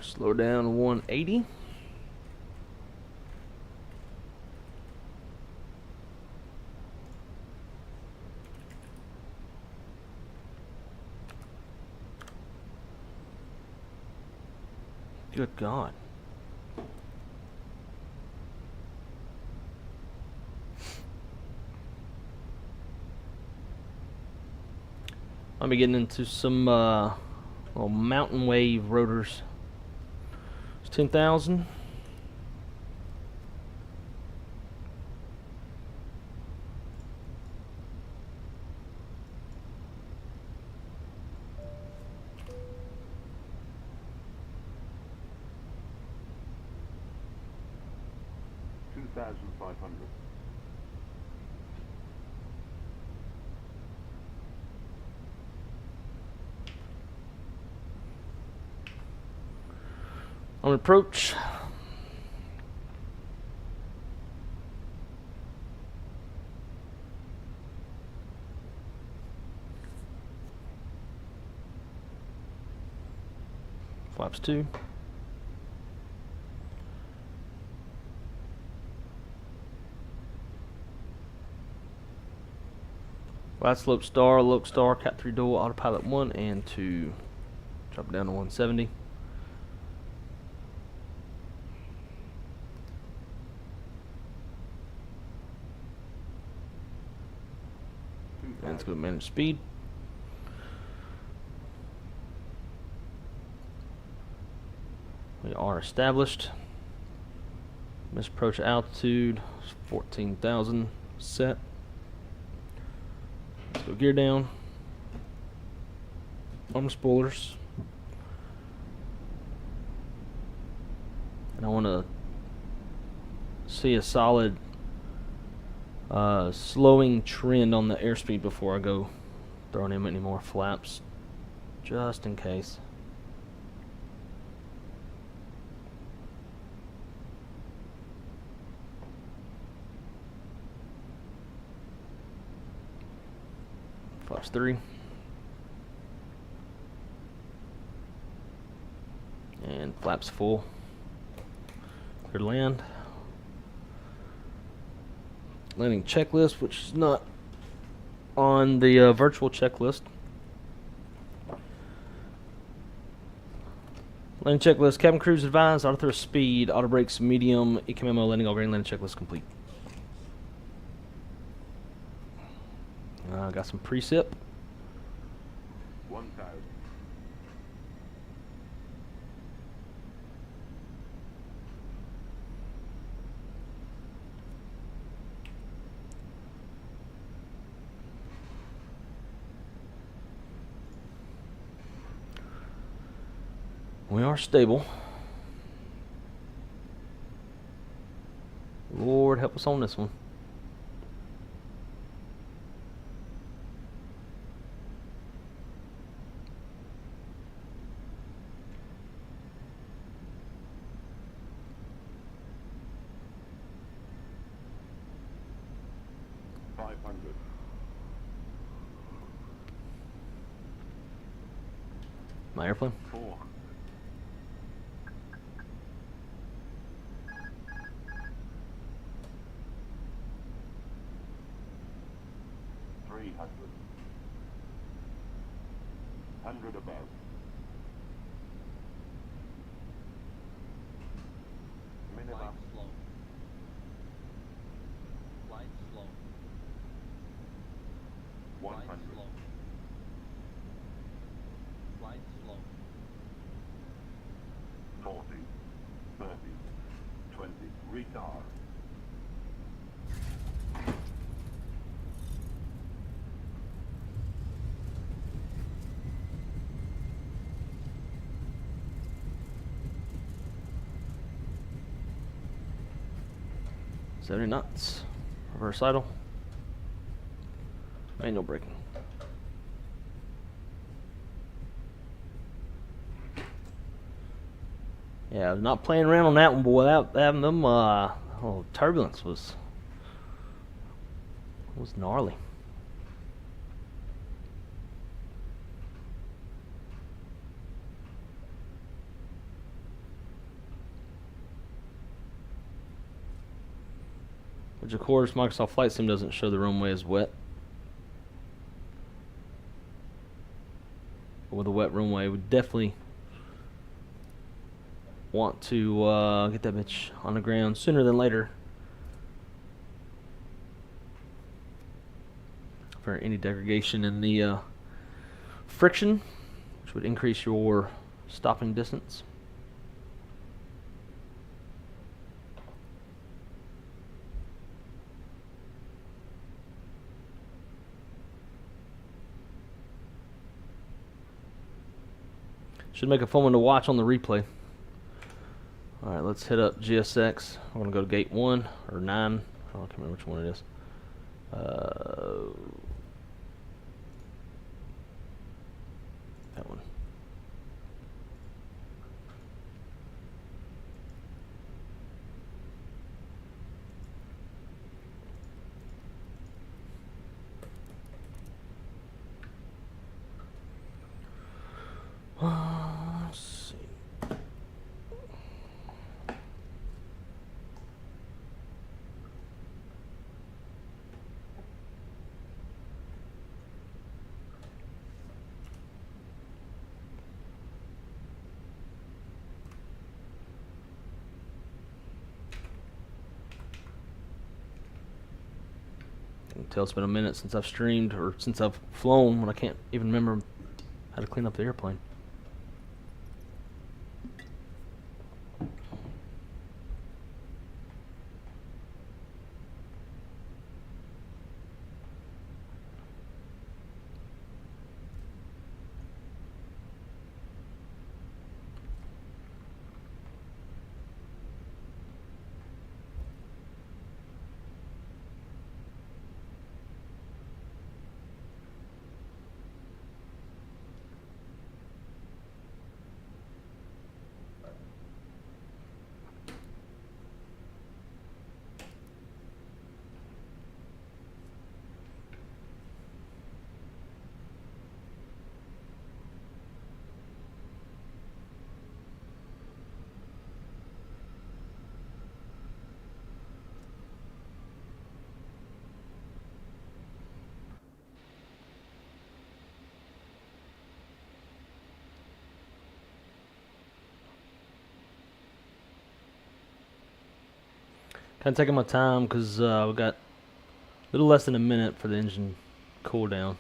Slow down to 180. Good God. I'll be getting into some little mountain wave rotors. 10,000. $2,500. On approach. Flaps 2. Glide slope star, Loke star, Cat 3 dual, autopilot 1 and 2. Drop it down to 170. And let's go to manage speed. We are established. Misapproach altitude 14,000 set. Let's go gear down. Arm spoilers. And I want to see a solid slowing trend on the airspeed before I go throwing in any more flaps, just in case. Flaps 3. And flaps full. Clear to land. Landing checklist, which is not on the virtual checklist. Landing checklist. Cabin crews advised. Auto thrust speed. Auto brakes medium. ECMO landing all green. Landing checklist complete. Got some precip. 1,000. We are stable. Lord help us on this one. My airplane. 400. 300. 100 above. Minimum. Slow. Flight slow. 100. Slow. Flight slow. 40. 30. 20. Retard. $70 knots. Reverse idle. Manual braking. Yeah, I was not playing around on that one, boy. That them turbulence was gnarly. Which of course Microsoft Flight Sim doesn't show the runway as wet. But with a wet runway, we definitely want to get that bitch on the ground sooner than later for any degradation in the friction, which would increase your stopping distance. Should make a fun one to watch on the replay. Alright, let's hit up GSX. I'm going to go to gate 1 or 9. I can't remember which one it is. That one. Let's see. tell it's been a minute since I've streamed or since I've flown when I can't even remember how to clean up the airplane. Kind of taking my time because we got a little less than a minute for the engine cool down.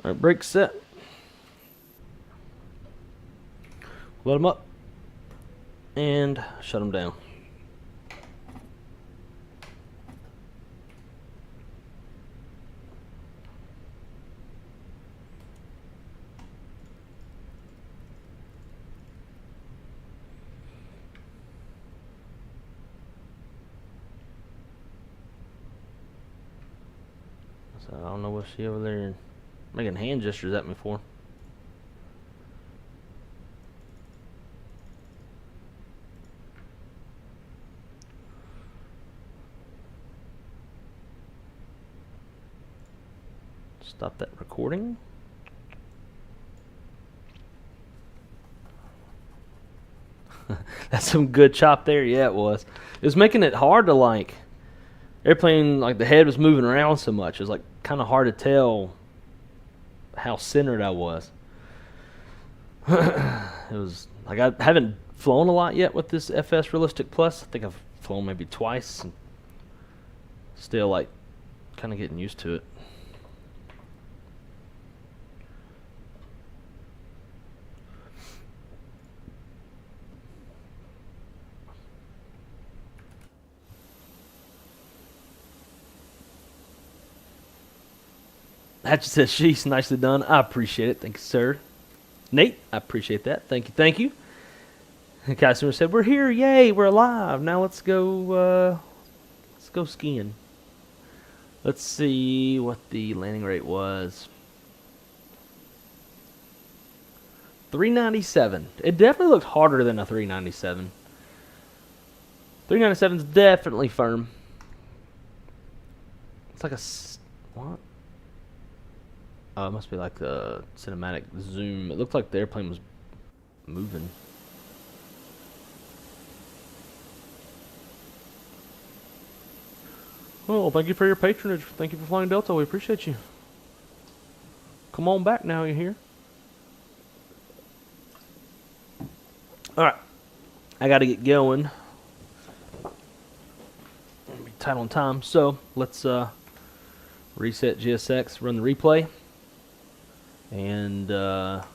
All right, brake set. Load them up and shut them down. So I don't know what she over there making hand gestures at me for. Stop that recording. That's some good chop there. Yeah, it was. It was making it hard to like airplane, like the head was moving around so much. It was like kind of hard to tell how centered I was. It was like I haven't flown a lot yet with this FS Realistic Plus. I think I've flown maybe twice and still like kind of getting used to it. Hatchet says, she's nicely done. I appreciate it. Thank you, sir. Nate, I appreciate that. Thank you, thank you. And Kjac said, we're here. Yay, we're alive. Now let's go skiing. Let's see what the landing rate was. 397. It definitely looked harder than a 397. 397 is definitely firm. It's like a... what? Oh, it must be like the cinematic zoom. It looked like the airplane was moving. Oh, thank you for your patronage. Thank you for flying Delta. We appreciate you. Come on back now, you hear? Alright. I gotta get going. I'm be tight on time, so let's reset GSX, run the replay. And get out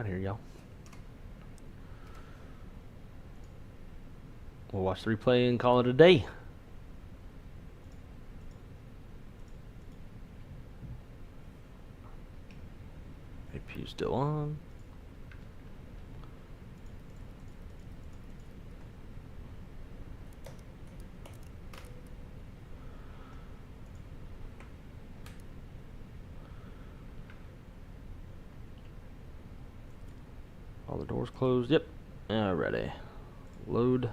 of here, y'all. We'll watch the replay and call it a day. Still on. All the doors closed. Yep. Alrighty. Load.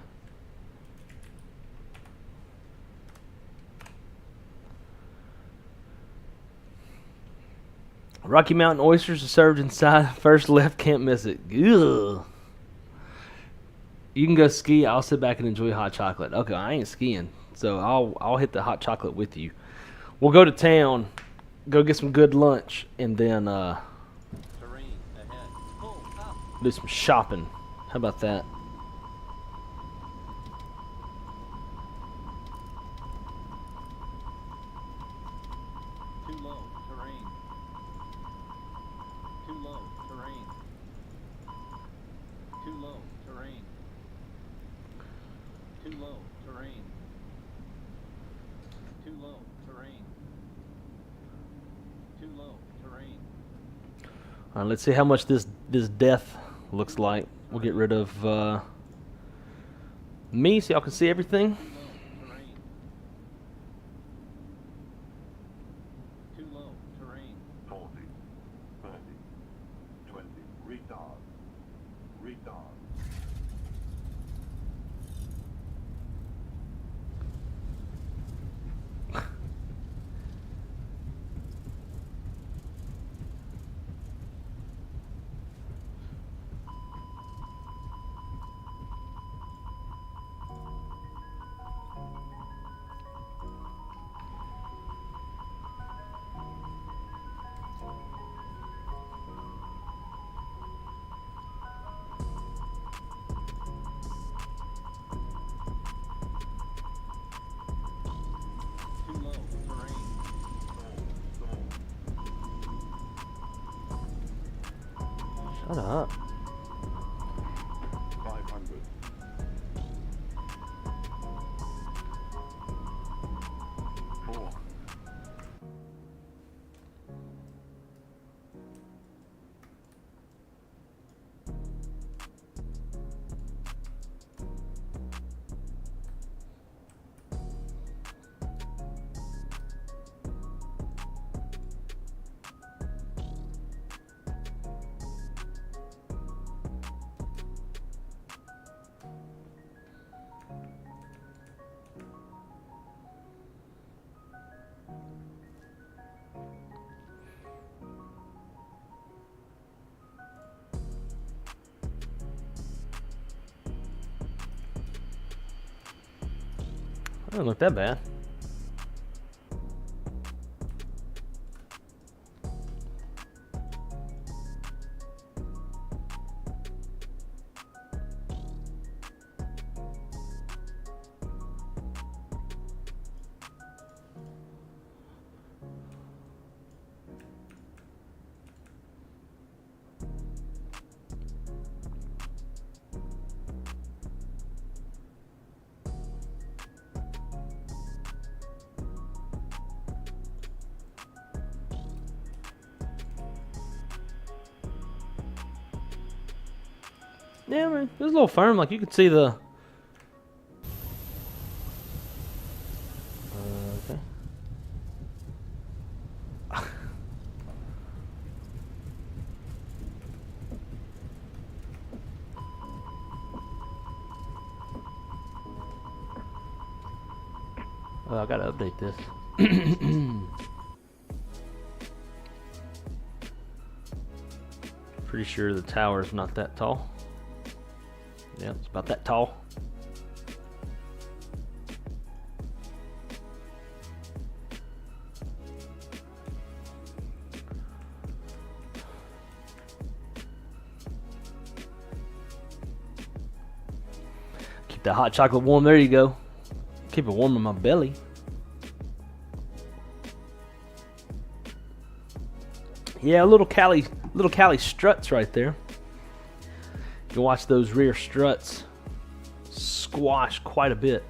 Rocky Mountain oysters are served inside. First left, can't miss it. Ugh. You can go ski. I'll sit back and enjoy hot chocolate. Okay, I ain't skiing, so I'll hit the hot chocolate with you. We'll go to town, go get some good lunch, and then Terrain ahead. Pull up. do some shopping. How about that? Too low. Terrain. Too low. Terrain. Too low. Terrain. Too low. Terrain. Too low. Terrain. Too low. Terrain. All right, let's see how much this death looks like. We'll get rid of me so y'all can see everything. Too low. Terrain. 40, 30, 20, retard, retard. Too low. Terrain. Shut up. 500, 4, Doesn't look that bad. Yeah, man, it was a little firm. Like you could see the. Okay. Oh, I gotta update this. Pretty sure the tower is not that tall. Yeah, it's about that tall. Keep that hot chocolate warm. There you go. Keep it warm in my belly. Yeah, little Cali struts right there. You can watch those rear struts squash quite a bit.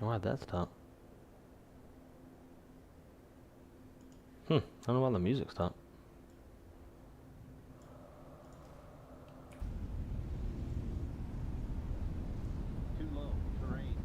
Why'd that stop? I don't know why the music stopped. Too low. Terrain.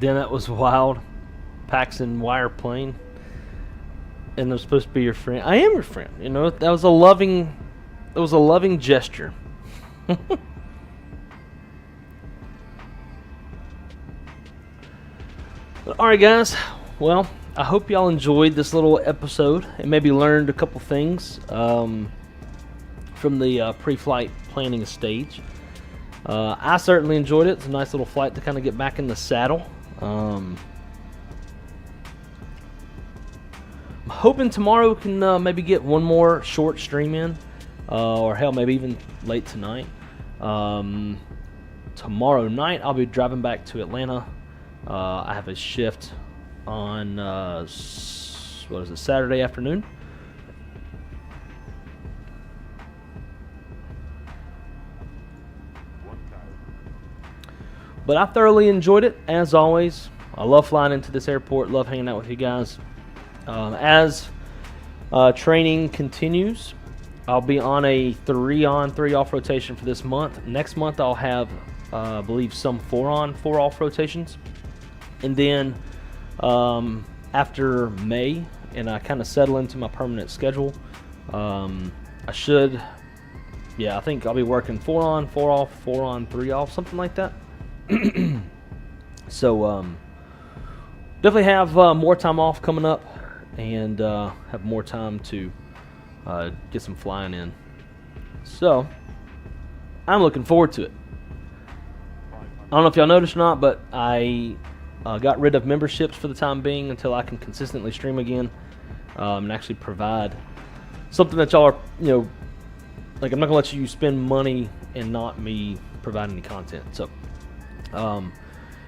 Then that was wild. Paxton wire plane. And they're supposed to be your friend. I am your friend. You know, that was a loving gesture. Alright guys, well, I hope y'all enjoyed this little episode and maybe learned a couple things from the pre-flight planning stage. I certainly enjoyed it. It's a nice little flight to kind of get back in the saddle. I'm hoping tomorrow can maybe get one more short stream in, or hell, maybe even late tonight. Tomorrow night I'll be driving back to Atlanta. I have a shift on Saturday afternoon. But I thoroughly enjoyed it, as always. I love flying into this airport, love hanging out with you guys. As training continues, I'll be on a 3-on, 3-off rotation for this month. Next month I'll have, I believe, some 4-on, 4-off rotations. And then after May, and I kind of settle into my permanent schedule, I think I'll be working 4-on, 4-off, 4-on, 3-off, something like that. So definitely have more time off coming up, and have more time to get some flying in. So I'm looking forward to it. I don't know if y'all noticed or not, but I got rid of memberships for the time being until I can consistently stream again, and actually provide something that y'all are, like, I'm not gonna let you spend money and not me providing any content. So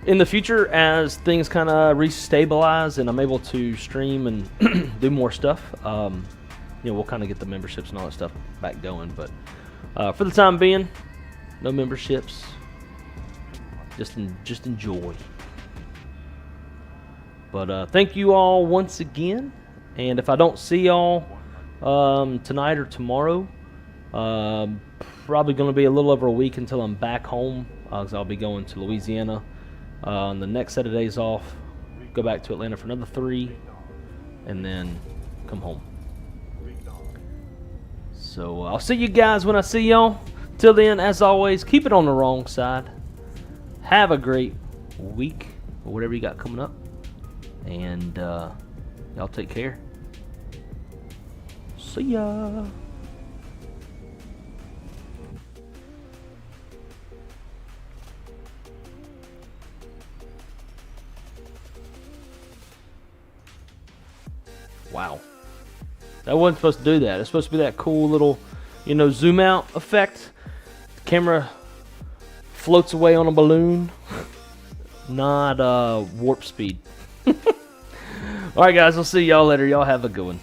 in the future, as things kind of restabilize and I'm able to stream and do more stuff, we'll kind of get the memberships and all that stuff back going. But for the time being, no memberships. Just enjoy. But thank you all once again. And if I don't see y'all tonight or tomorrow, probably going to be a little over a week until I'm back home, because I'll be going to Louisiana on the next set of days off, go back to Atlanta for another 3, and then come home. So I'll see you guys when I see y'all. Till then, as always, keep it on the wrong side. Have a great week, or whatever you got coming up. And y'all take care. See ya. Wow. That wasn't supposed to do that. It's supposed to be that cool little, zoom out effect. The camera floats away on a balloon. Not warp speed. Alright guys, I'll see y'all later. Y'all have a good one.